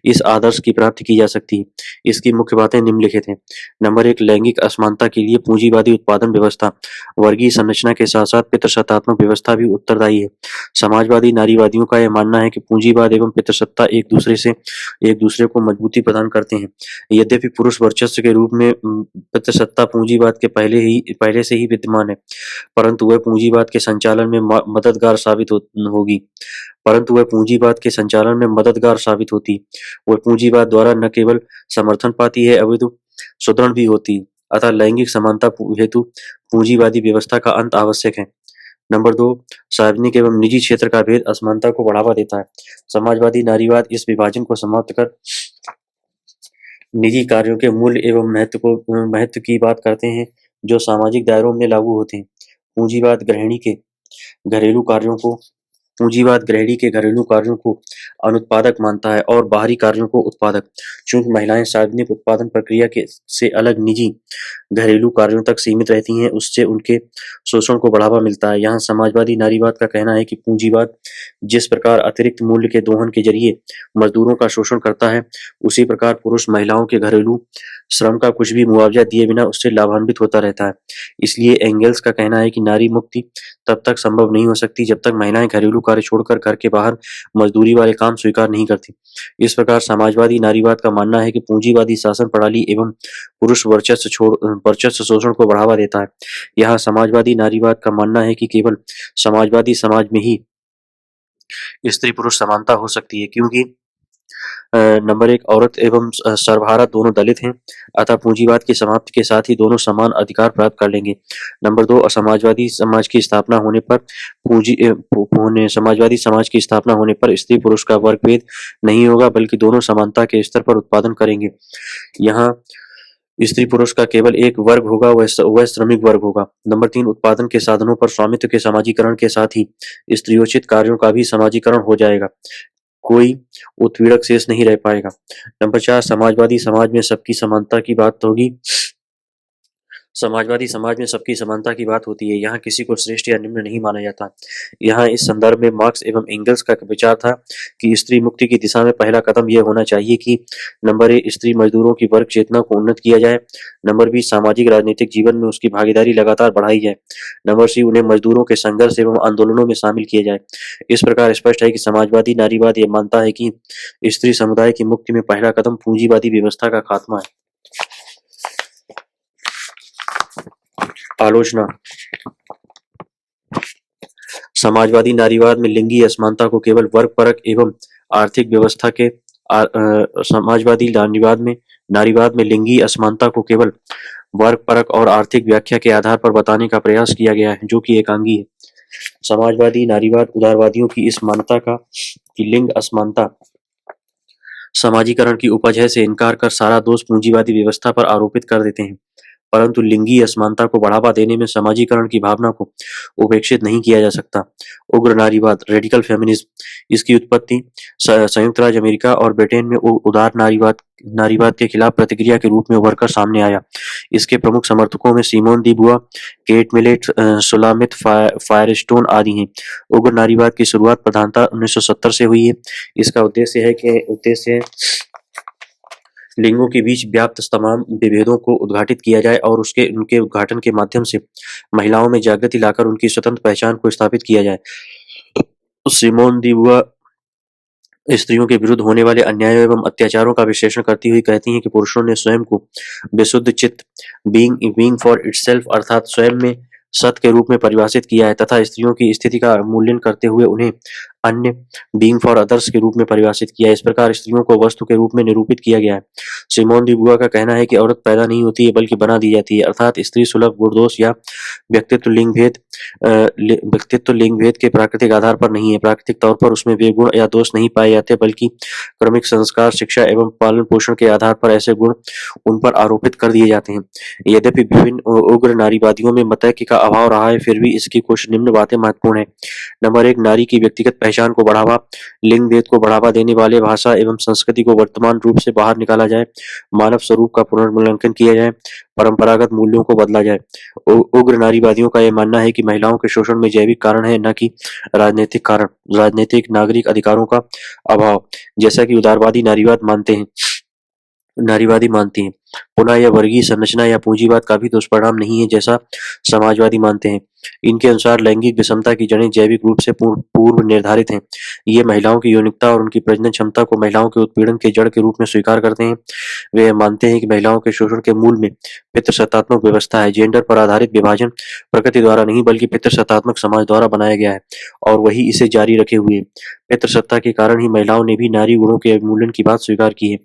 इस आदर्श की प्राप्ति की जा सकती है। इसकी मुख्य बातें निम्नलिखित हैं। नंबर 1, लैंगिक असमानता के लिए पूंजीवादी उत्पादन व्यवस्था वर्गीय संरचना के साथ साथ पितृसत्तात्मक व्यवस्था भी उत्तरदायी है। समाजवादी नारीवादियों का यह मानना है कि पूंजीवाद एवं पितृसत्ता एक दूसरे को मजबूती प्रदान करते हैं। यद्यपि पुरुष वर्चस्व के रूप में पितृसत्ता पूंजीवाद के पहले से ही विद्यमान है, परंतु वह पूंजीवाद के संचालन में मददगार साबित होती। वह पूंजीवाद द्वारा न केवल समर्थन पाती है अपितु सुदृढ़ भी होती। अतः लैंगिक समानता हेतु पूंजीवादी व्यवस्था का अंत आवश्यक है। नंबर 2, सार्वजनिक एवं निजी क्षेत्र का भेद असमानता को बढ़ावा देता है। समाजवादी नारीवाद इस विभाजन को समाप्त कर निजी कार्यों के मूल्य एवं महत्व की बात करते हैं जो सामाजिक दायरों में लागू होते हैं। पूंजीवाद गृहिणी के घरेलू कार्यों को अनुत्पादक मानता है और बाहरी कार्यों को उत्पादक। चूंकि महिलाएं सार्वजनिक उत्पादन प्रक्रिया से अलग निजी घरेलू कार्यों तक सीमित रहती हैं, उससे उनके शोषण को बढ़ावा मिलता है। यहाँ समाजवादी नारीवाद का कहना है कि पूंजीवाद जिस प्रकार अतिरिक्त मूल्य के दोहन के जरिए मजदूरों का शोषण करता है, उसी प्रकार पुरुष महिलाओं के घरेलू श्रम का कुछ भी मुआवजा दिए बिना उससे लाभान्वित होता रहता है। इसलिए एंगेल्स का कहना है कि नारी मुक्ति तब तक संभव नहीं हो सकती जब तक महिलाएं घरेलू कार्य छोड़कर घर के बाहर मजदूरी वाले काम स्वीकार नहीं करती। इस प्रकार समाजवादी नारीवाद का मानना है कि पूंजीवादी शासन प्रणाली एवं पुरुष वर्चस्व शोषण को बढ़ावा देता है। यहाँ समाजवादी नारीवाद का मानना है कि केवल समाजवादी समाज में ही स्त्री पुरुष समानता हो सकती है, क्योंकि नंबर 1, औरत एवं सर्वहारा दोनों दलित हैं, अतः पूंजीवाद की समाप्ति के साथ ही दोनों समान अधिकार प्राप्त कर लेंगे। नंबर 2, समाजवादी समाज की स्थापना होने पर स्त्री पुरुष का वर्ग भेद नहीं होगा, बल्कि दोनों समानता के स्तर पर उत्पादन करेंगे। यहाँ स्त्री पुरुष का केवल एक वर्ग होगा, वह श्रमिक वर्ग होगा। नंबर 3, उत्पादन के साधनों पर स्वामित्व के समाजीकरण के साथ ही स्त्रियोचित कार्यों का भी समाजीकरण हो जाएगा, कोई उत्पीड़क शेष नहीं रह पाएगा। नंबर 4, समाजवादी समाज में सबकी समानता की बात होगी। समाजवादी समाज में सबकी समानता की बात होती है, यहाँ किसी को श्रेष्ठ या निम्न नहीं माना जाता। यहाँ इस संदर्भ में मार्क्स एवं एंगल्स का विचार था कि स्त्री मुक्ति की दिशा में पहला कदम यह होना चाहिए कि नंबर 1, स्त्री मजदूरों की वर्ग चेतना को उन्नत किया जाए। नंबर 2, सामाजिक राजनीतिक जीवन में उसकी भागीदारी लगातार बढ़ाई जाए। नंबर 3, उन्हें मजदूरों के संघर्ष एवं आंदोलनों में शामिल किया जाए। इस प्रकार स्पष्ट है कि समाजवादी नारीवाद यह मानता है कि स्त्री समुदाय की मुक्ति में पहला कदम पूंजीवादी व्यवस्था का खात्मा है। आलोचना। समाजवादी नारीवाद में लिंगी असमानता को केवल वर्गपरक एवं आर्थिक व्यवस्था के समाजवादी नारीवाद में लिंगी असमानता को केवल वर्गपरक और आर्थिक व्याख्या के आधार पर बताने का प्रयास किया गया है, जो कि एकांगी है। समाजवादी नारीवाद उदारवादियों की इस मान्यता का कि लिंग असमानता समाजीकरण की उपज है से इनकार कर सारा दोष पूंजीवादी व्यवस्था पर आरोपित कर देते हैं। परंतु लिंगी असमानता को बढ़ावा देने में समाजीकरण की भावना को उपेक्षित नहीं किया जा सकता। उग्र नारीवाद रेडिकल फेमिनिज्म इसकी उत्पत्ति संयुक्त राज्य अमेरिका और ब्रिटेन में उदार नारीवाद नारीवाद के खिलाफ प्रतिक्रिया के रूप में उभरकर सामने आया। इसके प्रमुख समर्थकों में सिमोन दी बुआ, केट मिलेट, सुलामित फायरस्टोन आदि हैं। उग्र नारीवाद की शुरुआत प्रधानतः 1970 से हुई है। इसका उद्देश्य है लिंगों के बीच व्याप्त तमाम विभेदों को उद्घाटित किया जाए और उनके उद्घाटन के माध्यम से महिलाओं में जागृति लाकर उनकी स्वतंत्र पहचान को स्थापित किया जाए। सिमोन दी बुआ स्त्रियों के विरुद्ध होने वाले अन्यायों एवं अत्याचारों का विश्लेषण करती हुई कहती हैं कि पुरुषों ने स्वयं को विशुद्ध चित्त बीइंग फॉर इटसेल्फ अर्थात स्वयं में सत के रूप में परिभाषित किया है तथा स्त्रियों की स्थिति का मूल्यांकन करते हुए उन्हें अन्य बीइंग फॉर अदर्स के रूप में परिभाषित किया है। इस प्रकार स्त्रियों को वस्तु के रूप में निरूपित किया गया है। सिमोन दी बुआ का कहना है कि औरत पैदा नहीं होती है बल्कि बना दी जाती है, अर्थात स्त्री सुलभ गुण-दोष या व्यक्तित्व लिंग भेद के प्राकृतिक आधार पर नहीं है। प्राकृतिक तौर पर उसमें वे गुण या दोष नहीं पाए जाते बल्कि क्रमिक संस्कार, शिक्षा एवं पालन पोषण के आधार पर ऐसे गुण उन पर आरोपित कर दिए जाते हैं। यद्यपि विभिन्न उग्र नारीवादियों में मतैक्य का अभाव रहा है, फिर भी इसकी कुछ निम्न बातें महत्वपूर्ण है। नंबर 1, नारी की व्यक्तिगत पहचान को बढ़ावा। लिंग भेद को बढ़ावा देने वाले भाषा एवं संस्कृति को वर्तमान रूप से बाहर निकाला जाए, मानव स्वरूप का पुनर्मूल्यांकन किया जाए, परंपरागत मूल्यों को बदला जाए। उग्र नारीवादियों का यह मानना है कि महिलाओं के शोषण में जैविक कारण है, न कि राजनीतिक कारण। राजनीतिक नागरिक अधिकारों का अभाव, जैसा कि उदारवादी नारीवादी मानती हैं। पुनः यह वर्गीय संरचना या पूंजीवाद का भी दुष्परिणाम नहीं है, जैसा समाजवादी मानते हैं। इनके अनुसार लैंगिक विषमता की जड़ें जैविक रूप से पूर्व निर्धारित हैं। ये महिलाओं की यौनिकता और उनकी प्रजनन क्षमता को महिलाओं के उत्पीड़न के जड़ के रूप में स्वीकार करते हैं। वे मानते हैं कि महिलाओं के शोषण के मूल में पितृसत्तात्मक व्यवस्था है। जेंडर पर आधारित विभाजन प्रकृति द्वारा नहीं बल्कि पितृसत्तात्मक समाज द्वारा बनाया गया है और वही इसे जारी रखे हुए है। पितृसत्ता के कारण ही महिलाओं ने भी नारी गुणों के अवमूल्यन की बात स्वीकार की है।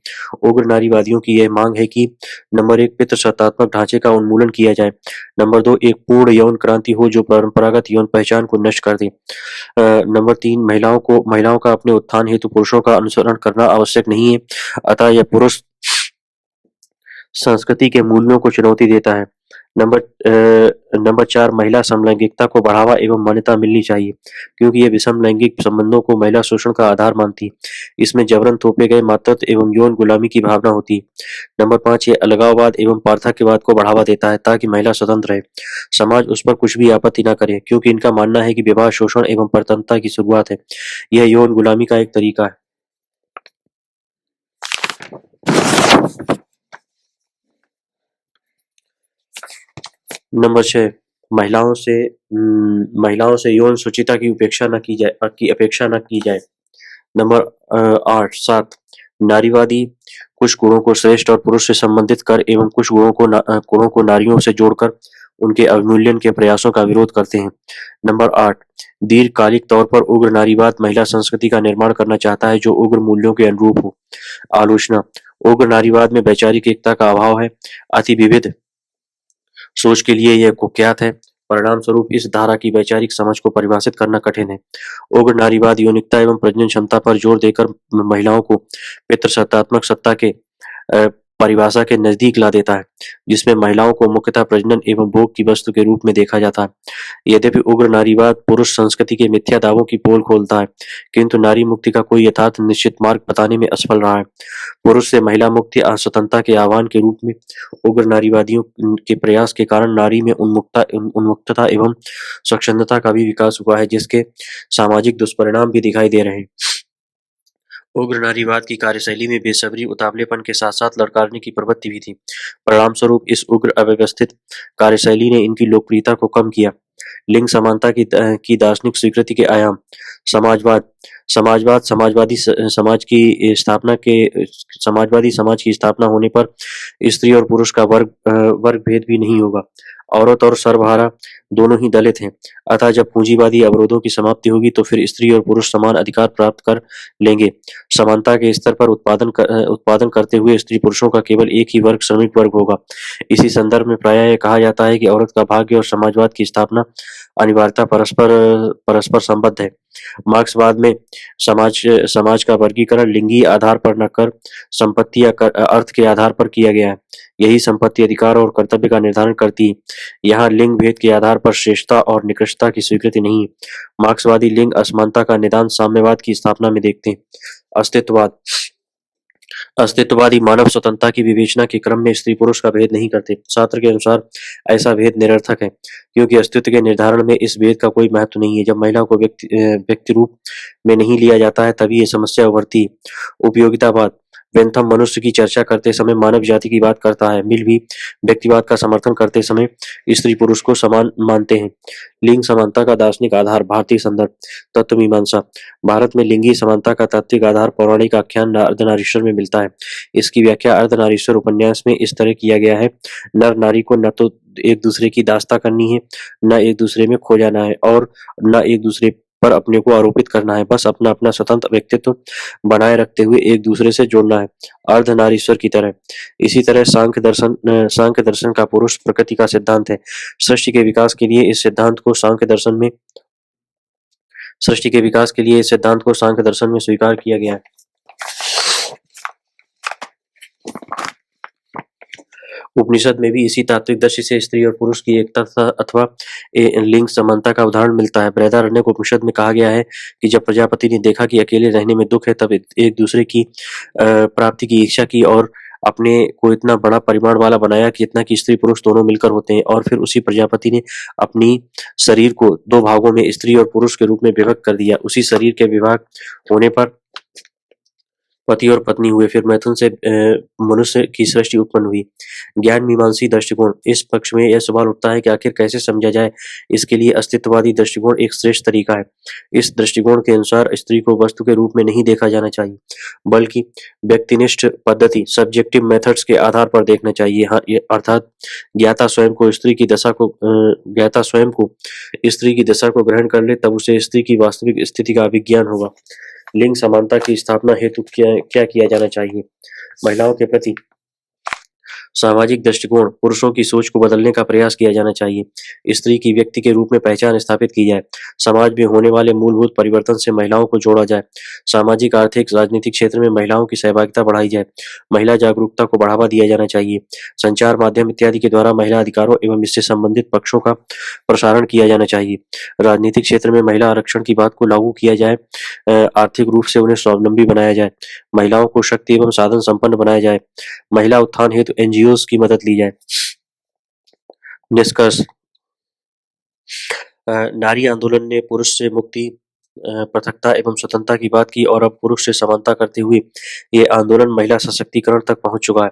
उग्र नारीवादियों की यह मांग है कि नंबर 1, पितृसत्तात्मक ढांचे का उन्मूलन किया जाए। नंबर 2, एक पूर्ण यौन क्रांति हो जो परंपरागत यौन पहचान को नष्ट कर दे। नंबर 3, महिलाओं का अपने उत्थान हेतु पुरुषों का अनुसरण करना आवश्यक नहीं है, अतः यह पुरुष संस्कृति के मूल्यों को चुनौती देता है। नंबर 4, महिला समलैंगिकता को बढ़ावा एवं मान्यता मिलनी चाहिए, क्योंकि ये विषम लैंगिक संबंधों को महिला शोषण का आधार मानती है। इसमें जबरन थोपे गए मातृत्व एवं यौन गुलामी की भावना होती है। नंबर 5, ये अलगाववाद एवं पार्थक्यवाद को बढ़ावा देता है ताकि महिला स्वतंत्र रहे, समाज उस पर कुछ भी आपत्ति न करे, क्योंकि इनका मानना है कि विवाह शोषण एवं परतंत्रता की शुरुआत है। यह यौन गुलामी का एक तरीका है। नंबर 6, महिलाओं से यौन शुचिता की अपेक्षा न की जाए। नंबर 7, नारीवादी कुछ गुणों को श्रेष्ठ और पुरुष से संबंधित कर एवं कुछ गुणों को नारियों से जोड़कर उनके अवमूल्यन के प्रयासों का विरोध करते हैं। नंबर 8, दीर्घकालिक तौर पर उग्र नारीवाद महिला संस्कृति का निर्माण करना चाहता है जो उग्र मूल्यों के अनुरूप हो। आलोचना, उग्र नारीवाद में वैचारिक एकता का अभाव है। अति विविध सोच के लिए यह कुख्यात है। परिणाम स्वरूप इस धारा की वैचारिक समझ को परिभाषित करना कठिन है। उग्र नारीवाद यौनिकता एवं प्रजनन क्षमता पर जोर देकर महिलाओं को पितृसत्तात्मक सत्ता के परिभाषा के नजदीक ला देता है, जिसमें महिलाओं को मुख्यतः प्रजनन एवं भोग की वस्तु के रूप में देखा जाता है। यद्यपि उग्र नारीवाद पुरुष संस्कृति के मिथ्या दावों की पोल खोलता है, किंतु नारी मुक्ति का कोई यथार्थ निश्चित मार्ग बताने में असफल रहा है। पुरुष से महिला मुक्ति स्वतंत्रता के आह्वान के रूप में उग्र नारीवादियों के प्रयास के कारण नारी में उन्मुक्तता एवं स्वच्छंदता का भी विकास हुआ है, जिसके सामाजिक दुष्परिणाम भी दिखाई दे रहे हैं। उग्र नारीवाद की कार्यशैली में बेसब्री, उतावलेपन के साथ साथ लड़काने की प्रवृत्ति भी थी। परिणाम स्वरूप इस उग्र अव्यवस्थित कार्यशैली ने इनकी लोकप्रियता को कम किया। लिंग समानता की दार्शनिक स्वीकृति के आयाम। समाजवाद समाजवादी समाज की स्थापना होने पर स्त्री और पुरुष का वर्ग भेद भी नहीं होगा। औरत और सर्वहारा दोनों ही दलित हैं। अतः जब पूंजीवादी अवरोधों की समाप्ति होगी तो फिर स्त्री और पुरुष समान अधिकार प्राप्त कर लेंगे। समानता के स्तर पर उत्पादन करते हुए स्त्री पुरुषों का केवल एक ही वर्ग श्रमिक वर्ग होगा। इसी संदर्भ में प्रायः यह कहा जाता है कि औरत का भाग्य और समाजवाद की स्थापना अनिवार्यता परस्पर संबद्ध है। मार्क्सवाद में समाज का वर्गीकरण लिंगी आधार पर न कर संपत्ति या अर्थ के आधार पर किया गया है। यही संपत्ति अधिकार और कर्तव्य का निर्धारण करती है। यहाँ लिंग भेद के आधार पर श्रेष्ठता और निकृष्टता की स्वीकृति नहीं है। मार्क्सवादी लिंग असमानता का निदान साम्यवाद की स्थापना में देखते हैं। अस्तित्ववाद अस्तित्ववादी मानव स्वतंत्रता की विवेचना के क्रम में स्त्री पुरुष का भेद नहीं करते। सार्त्र के अनुसार ऐसा भेद निरर्थक है, क्योंकि अस्तित्व के निर्धारण में इस भेद का कोई महत्व नहीं है। जब महिला को व्यक्ति रूप में नहीं लिया जाता है तभी ये समस्या उभरती है। उपयोगितावाद बेंथम मनुष्य की चर्चा करते समय मानव जाति की बात करता है। मिल भी व्यक्तिवाद का समर्थन करते समय स्त्री पुरुष को समान मानते हैं। लिंग समानता का दार्शनिक आधार। भारतीय संदर्भ। तत्वमीमांसा। भारत में लिंगी समानता का तात्विक आधार पौराणिक आख्यान अर्धनारीश्वर में मिलता है। इसकी व्याख्या अर्धनारीश्वर उपन्यास में इस तरह किया गया है। नर नारी को न तो एक दूसरे की दास्ता करनी है, न एक दूसरे में खो जाना है और न एक दूसरे पर अपने को आरोपित करना है। बस अपना अपना स्वतंत्र व्यक्तित्व बनाए रखते हुए एक दूसरे से जुड़ना है, अर्धनारीश्वर की तरह। इसी तरह सांख्य दर्शन का पुरुष प्रकृति का सिद्धांत है। सृष्टि के विकास के लिए इस सिद्धांत को सांख्य दर्शन में स्वीकार किया गया है। उपनिषद में भी इसी तात्विक दृष्टि से स्त्री और पुरुष की एकता अथवा लिंग समानता का उदाहरण मिलता है। बृहदारण्यक उपनिषद में कहा गया है कि जब प्रजापति ने देखा कि अकेले रहने में दुख है, तब एक दूसरे की प्राप्ति की इच्छा की और अपने को इतना बड़ा परिमाण वाला बनाया कि जितना कि स्त्री पुरुष दोनों मिलकर होते हैं। और फिर उसी प्रजापति ने अपनी शरीर को दो भागों में स्त्री और पुरुष के रूप में विभक्त कर दिया। उसी शरीर के विभाग होने पर पति और पत्नी हुए। फिर मैथुन से मनुष्य की सृष्टि उत्पन्न हुई। ज्ञान मीमांसी दृष्टिकोण। इस पक्ष में यह सवाल उठता है कि आखिर कैसे समझा जाए। इसके लिए अस्तित्ववादी दृष्टिकोण एक श्रेष्ठ तरीका है। इस दृष्टिकोण के अनुसार स्त्री को वस्तु के रूप में नहीं देखा जाना चाहिए, बल्कि व्यक्तिनिष्ठ पद्धति सब्जेक्टिव मेथड्स के आधार पर देखना चाहिए। अर्थात ज्ञाता स्वयं को स्त्री की दशा को ग्रहण कर ले, तब उसे स्त्री की वास्तविक स्थिति का अभिज्ञान होगा। लिंग समानता की स्थापना हेतु क्या किया जाना चाहिए। महिलाओं के प्रति सामाजिक दृष्टिकोण। पुरुषों की सोच को बदलने का प्रयास किया जाना चाहिए। स्त्री की व्यक्ति के रूप में पहचान स्थापित की जाए। समाज में होने वाले मूलभूत परिवर्तन से महिलाओं को जोड़ा जाए। सामाजिक, आर्थिक, राजनीतिक क्षेत्र में महिलाओं की सहभागिता बढ़ाई जाए। महिला जागरूकता को बढ़ावा दिया जाना चाहिए। संचार माध्यम इत्यादि के द्वारा महिला अधिकारों एवं इससे संबंधित पक्षों का प्रसारण किया जाना चाहिए। राजनीतिक क्षेत्र में महिला आरक्षण की बात को लागू किया जाए। आर्थिक रूप से उन्हें स्वावलंबी बनाया जाए। महिलाओं को शक्ति एवं साधन संपन्न बनाया जाए। महिला उत्थान हेतु एनजीओज की मदद ली जाए। निष्कर्ष। नारी आंदोलन ने पुरुष से मुक्ति, पृथकता एवं स्वतंत्रता की बात की और अब पुरुष से समानता करते हुए ये आंदोलन महिला सशक्तिकरण तक पहुंच चुका है।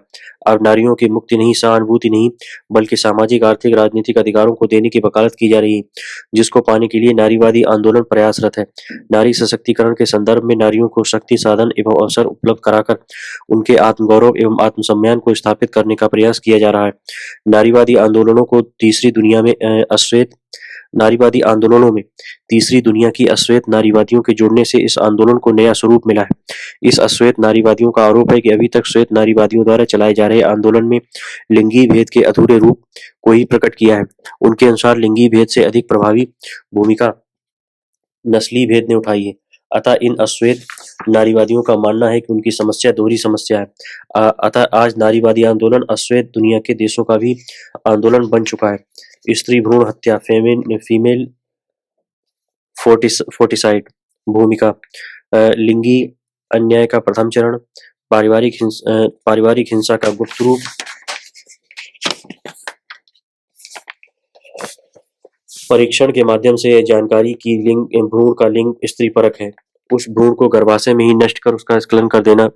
अब नारियों की मुक्ति नहीं, सहानुभूति नहीं, बल्कि सामाजिक, आर्थिक, राजनीतिक अधिकारों को देने की वकालत की जा रही है, जिसको पाने के लिए नारीवादी आंदोलन प्रयासरत है। नारी सशक्तिकरण के संदर्भ में नारियों को शक्ति, साधन एवं अवसर उपलब्ध कराकर उनके आत्मगौरव एवं आत्मसम्मान को स्थापित करने का प्रयास किया जा रहा है। नारीवादी आंदोलनों में तीसरी दुनिया की अश्वेत नारीवादियों के जुड़ने से इस आंदोलन को नया स्वरूप मिला है। इस अश्वेत नारीवादियों का आरोप है कि अभी तक श्वेत नारीवादियों द्वारा चलाए जा रहे आंदोलन में लिंगी भेद के अधूरे रूप को ही प्रकट किया है। उनके अनुसार लिंगी भेद से अधिक प्रभावी भूमिका नस्लीय भेद ने उठाई है। अतः इन अश्वेत नारीवादियों का मानना है कि उनकी समस्या दोहरी समस्या है। अतः आज नारीवादी आंदोलन अश्वेत दुनिया के देशों का भी आंदोलन बन चुका है। स्त्री भ्रूण हत्या, फीमेल फोर्टिसाइड। भूमिका। लिंगी अन्याय का प्रथम चरण। पारिवारिक हिंसा का गुप्त रूप। परीक्षण के माध्यम से यह जानकारी की भ्रूण का लिंग स्त्री परक है। उस भ्रूण को गर्भाशय में ही नष्ट कर उसका स्खलन कर देना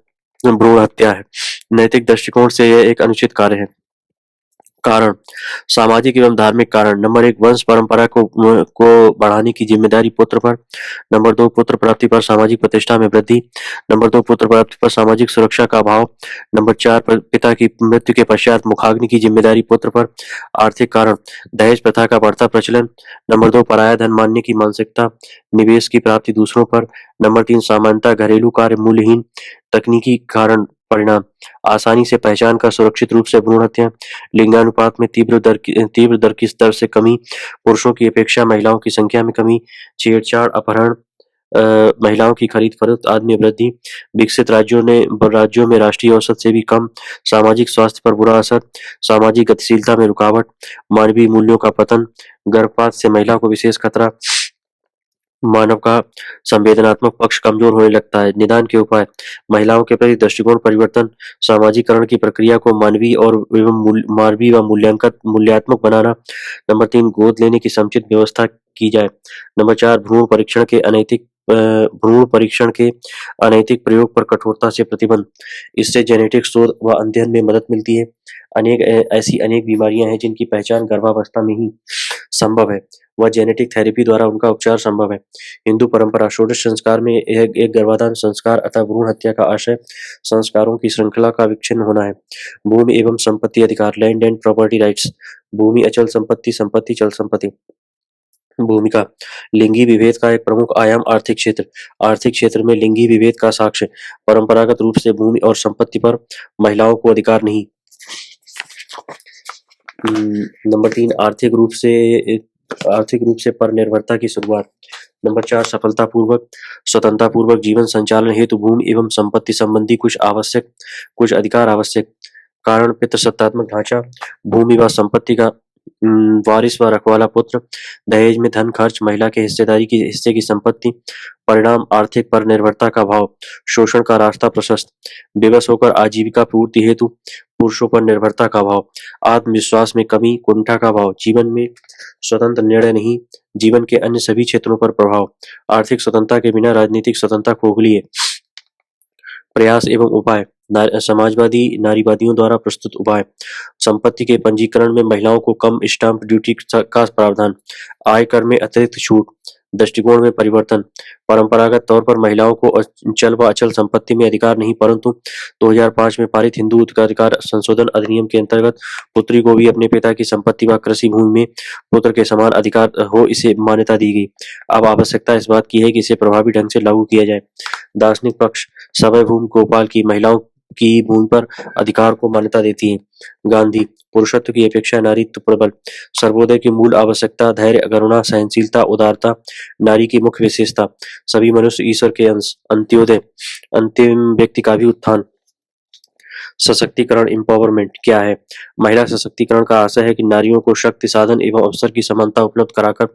भ्रूण हत्या है। नैतिक दृष्टिकोण से यह एक अनुचित कार्य है। कारण, सामाजिक एवं धार्मिक कारण। नंबर 1, वंश परंपरा को बढ़ाने की जिम्मेदारी पुत्र पर। नंबर 2, पुत्र प्राप्ति पर सामाजिक प्रतिष्ठा में वृद्धि। नंबर 2, पुत्र प्राप्ति पर सामाजिक सुरक्षा का अभाव। नंबर 4, पिता की मृत्यु के पश्चात मुखाग्नि की जिम्मेदारी पुत्र पर। आर्थिक कारण, दहेज प्रथा का बढ़ता प्रचलन। नंबर 2, पराया धन मानने की मानसिकता, निवेश की प्राप्ति दूसरों पर। नंबर 3, समानता, घरेलू कार्य मूल्यहीन। तकनीकी कारण परिणाम, आसानी से पहचान कर सुरक्षित रूप से भ्रूण हत्या। लिंगानुपात में तीव्र दर की स्तर से कमी। पुरुषों की अपेक्षा महिलाओं की संख्या में कमी। छेड़छाड़, अपहरण, महिलाओं की खरीद फरोख्त आदि में वृद्धि। विकसित राज्यों में राष्ट्रीय औसत से भी कम। सामाजिक स्वास्थ्य पर बुरा असर। सामाजिक गतिशीलता में रुकावट। मानवीय मूल्यों का पतन। गर्भपात से महिला को विशेष खतरा। मानव का संवेदनात्मक पक्ष कमजोर होने लगता है। निदान के उपाय, महिलाओं के प्रति दृष्टिकोण परिवर्तन, सामाजिकरण की प्रक्रिया को मानवीय व मूल्यात्मक बनाना। नंबर 3, गोद लेने की समुचित व्यवस्था की जाए। नंबर 4, भ्रूण परीक्षण के अनैतिक प्रयोग पर कठोरता से प्रतिबंध। इससे जेनेटिक शोध व अध्ययन में मदद मिलती है। ऐसी अनेक बीमारियां हैं जिनकी पहचान गर्भावस्था में ही संभव है व जेनेटिक थेरेपी द्वारा उनका उपचार संभव है। हिंदू परंपरा, षोडश संस्कार में एक गर्भाधान संस्कार अतः भ्रूण हत्या का आशय संस्कारों की श्रृंखला का विच्छिन्न होना है। भूमि एवं संपत्ति अधिकार, लैंड एंड प्रॉपर्टी राइट्स। भूमि अचल संपत्ति, संपत्ति चल संपत्ति। भूमिका, लिंगी विभेद का एक प्रमुख आयाम आर्थिक क्षेत्र। आर्थिक क्षेत्र में लिंगी विभेद का साक्ष्य, परंपरागत रूप से भूमि और संपत्ति पर महिलाओं को अधिकार नहीं। नंबर 3, आर्थिक रूप से परनिर्भरता की शुरुआत। नंबर 4, स्वतंत्रतापूर्वक जीवन संचालन हेतु भूमि एवं संपत्ति संबंधी कुछ अधिकार आवश्यक। कारण, पितृसत्तात्मक ढांचा, भूमि व संपत्ति का वारिस व रखवाला पुत्र। दहेज में धन खर्च, महिला के हिस्से की संपत्ति। परिणाम, आर्थिक परनिर्भरता का भाव, शोषण का रास्ता प्रशस्त। बेबस होकर आजीविका पूर्ति हेतु पुरुषों पर निर्भरता का भाव। आत्मविश्वास में कमी, कुंठा का भाव। जीवन में स्वतंत्र निर्णय नहीं, जीवन के अन्य सभी क्षेत्रों पर प्रभाव। आर्थिक स्वतंत्रता के बिना राजनीतिक स्वतंत्रता खोखली है। प्रयास एवं उपाय, समाजवादी नारीवादियों द्वारा प्रस्तुत उपाय। संपत्ति के पंजीकरण में महिलाओं को कम स्टाम्प ड्यूटी का प्रावधान। आयकर में अतिरिक्त छूट। दृष्टिकोण में परिवर्तन, परंपरागत तौर पर महिलाओं को चल व अचल संपत्ति में अधिकार नहीं, परंतु 2005 में पारित हिंदू उत्तराधिकार संशोधन अधिनियम के अंतर्गत पुत्री को भी अपने पिता की संपत्ति व कृषि भूमि में पुत्र के समान अधिकार हो, इसे मान्यता दी गई। अब आवश्यकता इस बात की है कि इसे प्रभावी ढंग से लागू किया जाए। दार्शनिक पक्ष, सवय भूमि गोपाल की महिलाओं की भूमि पर अधिकार को मान्यता देती है। गांधी, पुरुषत्व की अपेक्षा नारीत्व प्रबल। सर्वोदय की मूल आवश्यकता, धैर्य, करुणा, सहनशीलता, उदारता नारी की मुख्य विशेषता। सभी मनुष्य ईश्वर के अंश। अंत्योदय, अंतिम व्यक्ति का भी उत्थान। सशक्तिकरण, एम्पावरमेंट क्या है? महिला सशक्तिकरण का आशय है कि नारियों को शक्ति, साधन एवं अवसर की समानता उपलब्ध कराकर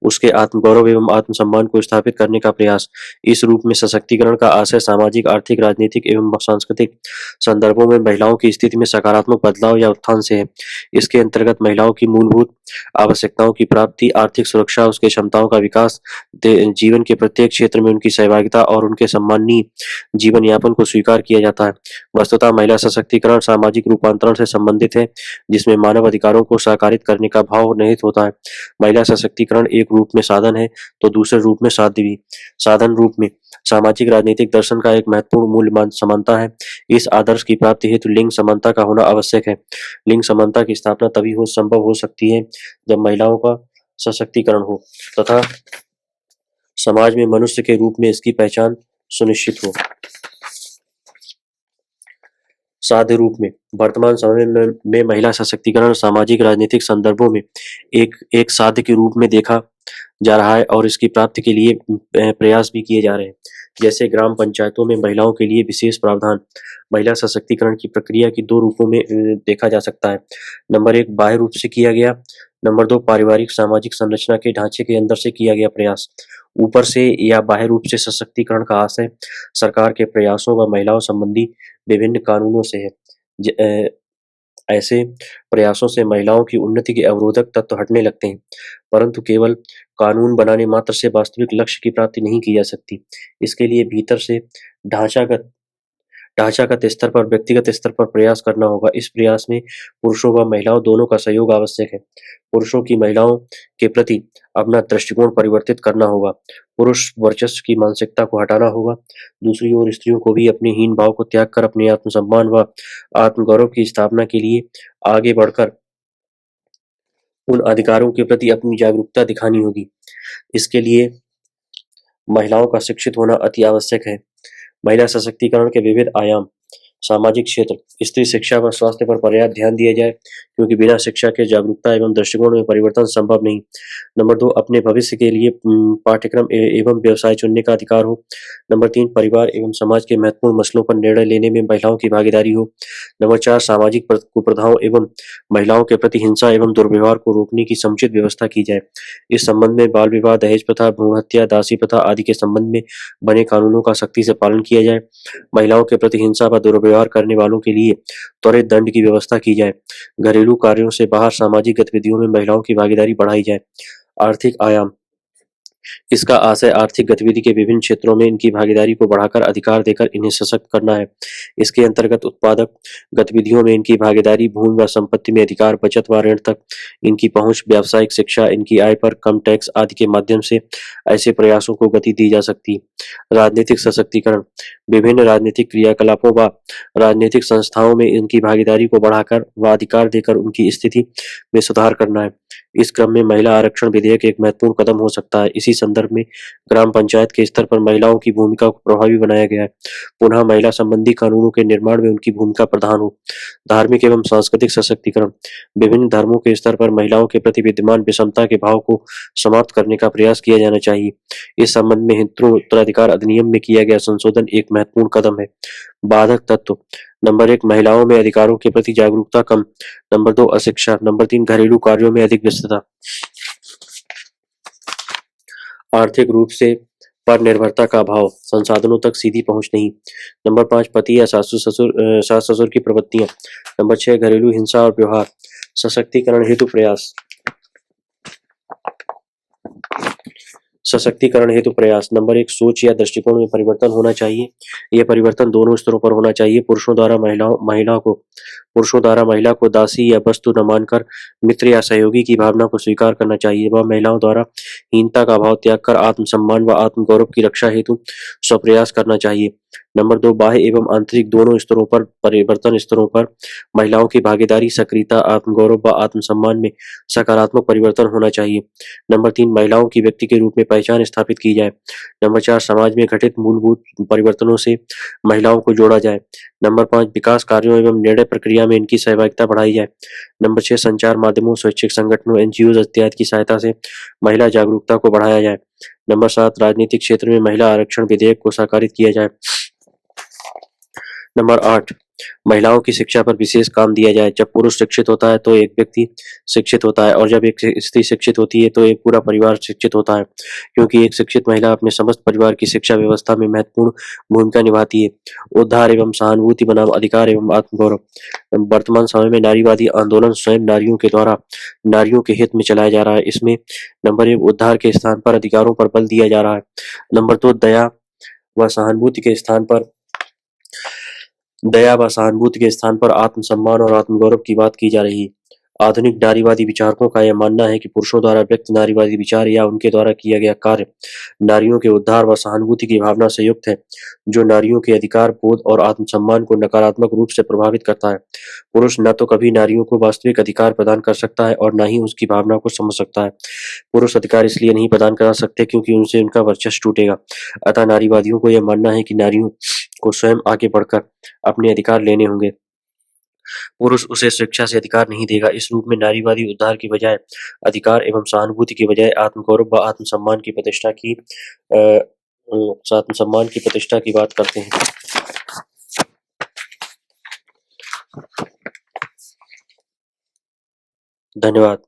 उसके आत्मगौरव एवं आत्मसम्मान को स्थापित करने का प्रयास। इस रूप में सशक्तिकरण का आशय सामाजिक, आर्थिक, राजनीतिक एवं सांस्कृतिक संदर्भों में महिलाओं की स्थिति में सकारात्मक बदलाव या उत्थान से है। इसके अंतर्गत महिलाओं की मूलभूत आवश्यकताओं की प्राप्ति, आर्थिक सुरक्षा, उसके क्षमताओं का विकास, जीवन के प्रत्येक क्षेत्र में उनकी सहभागिता और उनके सम्माननीय जीवन यापन को स्वीकार किया जाता है। वस्तुतः महिला सशक्तिकरण सामाजिक रूपांतरण से संबंधित है, जिसमें मानव अधिकारों को साकारित करने का भाव निहित होता है। महिला सशक्तिकरण एक रूप में साधन है तो दूसरे रूप में साध्य भी। साधन रूप में सामाजिक राजनीतिक दर्शन का एक महत्वपूर्ण मूल्य समानता है। इस आदर्श की प्राप्ति हेतु लिंग समानता का होना आवश्यक है। लिंग समानता की स्थापना तभी संभव हो सकती है जब महिलाओं का सशक्तिकरण हो तथा समाज में मनुष्य के रूप में इसकी पहचान सुनिश्चित हो। साध्य रूप में वर्तमान समय में महिला सशक्तिकरण सामाजिक राजनीतिक संदर्भों में एक साध्य के रूप में देखा जा रहा है और इसकी प्राप्ति के लिए प्रयास भी किए जा रहे हैं। जैसे ग्राम पंचायतों में महिलाओं के लिए विशेष प्रावधान। महिला सशक्तिकरण की प्रक्रिया की दो रूपों में देखा जा सकता है। नंबर 1, बाह्य रूप से किया गया। नंबर 2, पारिवारिक सामाजिक संरचना के ढांचे के अंदर से किया गया प्रयास। ऊपर से या बाह्य रूप से सशक्तिकरण का आशय सरकार के प्रयासों व महिलाओं संबंधी विभिन्न कानूनों से है। ऐसे प्रयासों से महिलाओं की उन्नति के अवरोधक तत्व हटने लगते हैं, परंतु केवल कानून बनाने मात्र से वास्तविक लक्ष्य की प्राप्ति नहीं की जा सकती। इसके लिए भीतर से ढांचागत ढांचागत स्तर पर, व्यक्तिगत स्तर पर प्रयास करना होगा। इस प्रयास में पुरुषों व महिलाओं दोनों का सहयोग आवश्यक है। पुरुषों की महिलाओं के प्रति अपना दृष्टिकोण परिवर्तित करना होगा। पुरुष वर्चस्व की मानसिकता को हटाना होगा। दूसरी ओर स्त्रियों को भी अपने हीन भाव को त्याग कर अपने आत्मसम्मान व आत्मगौरव की स्थापना के लिए आगे बढ़कर उन अधिकारों के प्रति अपनी जागरूकता दिखानी होगी। इसके लिए महिलाओं का शिक्षित होना अति आवश्यक है। महिला सशक्तिकरण के विविध आयाम। सामाजिक क्षेत्र। स्त्री शिक्षा व स्वास्थ्य पर पर्याप्त ध्यान दिया जाए, क्योंकि बिना शिक्षा के जागरूकता एवं दृष्टिकोण में परिवर्तन संभव नहीं। नंबर 2, अपने भविष्य के लिए पाठ्यक्रम एवं व्यवसाय चुनने का अधिकार हो। नंबर 3, परिवार एवं समाज के महत्वपूर्ण मसलों पर निर्णय लेने में महिलाओं की भागीदारी हो। नंबर 4, सामाजिक कुप्रथाओं एवं महिलाओं के प्रति हिंसा एवं दुर्व्यवहार को रोकने की समुचित व्यवस्था की जाए। इस संबंध में बाल विवाह, दहेज प्रथा, भ्रूण हत्या, दासी प्रथा आदि के संबंध में बने कानूनों का सख्ती से पालन किया जाए। महिलाओं के प्रति हिंसा व दुर्व्यवहार करने वालों के लिए त्वरित दंड की व्यवस्था की जाए। घरेलू कार्यों से बाहर सामाजिक गतिविधियों में महिलाओं की भागीदारी बढ़ाई जाए। आर्थिक आयाम। इसका आशय आर्थिक गतिविधि के विभिन्न क्षेत्रों में इनकी भागीदारी को बढ़ाकर अधिकार देकर इन्हें सशक्त करना है। इसके अंतर्गत उत्पादक गतिविधियों में इनकी भागीदारी, भूमि व संपत्ति में अधिकार, बचत व ऋण तक इनकी पहुंच, व्यावसायिक शिक्षा, इनकी आय पर कम टैक्स आदि के माध्यम से ऐसे प्रयासों को गति दी जा सकती। राजनीतिक सशक्तिकरण। विभिन्न राजनीतिक क्रियाकलापों व राजनीतिक संस्थाओं में इनकी भागीदारी को बढ़ाकर व अधिकार देकर उनकी स्थिति में सुधार करना है। इस क्रम में महिला आरक्षण विधेयक एक महत्वपूर्ण कदम हो सकता है। इसी संदर्भ में ग्राम पंचायत के स्तर पर महिलाओं की भूमिका को प्रभावी बनाया गया है। पुनः महिला संबंधी कानूनों के निर्माण में उनकी भूमिका प्रधान हो। धार्मिक एवं सांस्कृतिक सशक्तिकरण। विभिन्न धर्मों के स्तर पर महिलाओं के प्रति विद्यमान विषमता के भाव को समाप्त करने का प्रयास किया जाना चाहिए। इस संबंध में हिंदू उत्तराधिकार अधिनियम में किया गया संशोधन एक महत्वपूर्ण कदम है। बाधक तत्व। नंबर 1, महिलाओं में अधिकारों के प्रति जागरूकता कम। नंबर 2, अशिक्षा। नंबर 3, घरेलू कार्यों में अधिक व्यस्तता। आर्थिक रूप से पर निर्भरता का अभाव, संसाधनों तक सीधी पहुंच नहीं। नंबर 5, पति या सास ससुर की प्रवृत्तियां। नंबर 6, घरेलू हिंसा और व्यवहार। सशक्तिकरण हेतु प्रयास। सशक्तिकरण हेतु प्रयास। नंबर 1, सोच या दृष्टिकोण में परिवर्तन होना चाहिए। यह परिवर्तन दोनों स्तरों पर होना चाहिए। पुरुषों द्वारा महिला को दासी या वस्तु न मानकर मित्र या सहयोगी की भावना को स्वीकार करना चाहिए। वह महिलाओं द्वारा हीनता का भाव त्याग कर आत्मसम्मान व आत्मगौरव की रक्षा हेतु स्वप्रयास करना चाहिए। नंबर 2, बाह्य एवं आंतरिक दोनों स्तरों पर परिवर्तन स्तरों पर महिलाओं की भागीदारी, सक्रियता, आत्मगौरव व आत्मसम्मान में सकारात्मक परिवर्तन होना चाहिए। नंबर 3, महिलाओं की व्यक्ति के रूप में पहचान स्थापित की जाए। नंबर 4, समाज में घटित मूलभूत परिवर्तनों से महिलाओं को जोड़ा जाए। नंबर 5, विकास कार्यों एवं निर्णय प्रक्रिया में इनकी सहभागिता बढ़ाई जाए। नंबर 6, संचार माध्यमों, स्वैच्छिक संगठनों, एनजीओ इत्यादि की सहायता से महिला जागरूकता को बढ़ाया जाए। नंबर 7, राजनीतिक क्षेत्र में महिला आरक्षण विधेयक को साकारित किया जाए। नंबर 8, महिलाओं की शिक्षा पर विशेष काम दिया जाए। जब पुरुष शिक्षित होता है तो एक व्यक्ति शिक्षित होता है, और जब एक स्त्री शिक्षित होती है तो एक पूरा परिवार शिक्षित होता है, क्योंकि एक शिक्षित महिला अपने समस्त परिवार की शिक्षा व्यवस्था में महत्वपूर्ण भूमिका निभाती है। उद्धार एवं सहानुभूति बनाम अधिकार एवं आत्मगौरव। वर्तमान समय में नारीवादी आंदोलन स्वयं नारियों के द्वारा नारियों के हित में चलाया जा रहा है। इसमें नंबर 1, उद्धार के स्थान पर अधिकारों पर बल दिया जा रहा है। नंबर 2, दया व सहानुभूति के स्थान पर आत्मसम्मान और आत्मगौरव की बात की जा रही है। आधुनिक नारीवादी विचारकों का यह मानना है कि पुरुषों द्वारा व्यक्त नारीवादी विचार या उनके द्वारा किया गया कार्य नारियों के उद्धार व सहानुभूति की भावना से युक्त है, जो नारियों के अधिकार बोध और आत्मसम्मान को नकारात्मक रूप से प्रभावित करता है। पुरुष न तो कभी नारियों को वास्तविक अधिकार प्रदान कर सकता है और न ही उसकी भावना को समझ सकता है। पुरुष अधिकार इसलिए नहीं प्रदान कर सकते क्योंकि उनसे उनका वर्चस्व टूटेगा। अतः नारीवादियों को यह मानना है कि नारियों को स्वयं आगे बढ़कर अपने अधिकार लेने होंगे। पुरुष उसे स्वेच्छा से अधिकार नहीं देगा। इस रूप में नारीवादी उद्धार की बजाय अधिकार एवं सहानुभूति की बजाय आत्मगौरव व आत्मसम्मान की प्रतिष्ठा की बात करते हैं। धन्यवाद।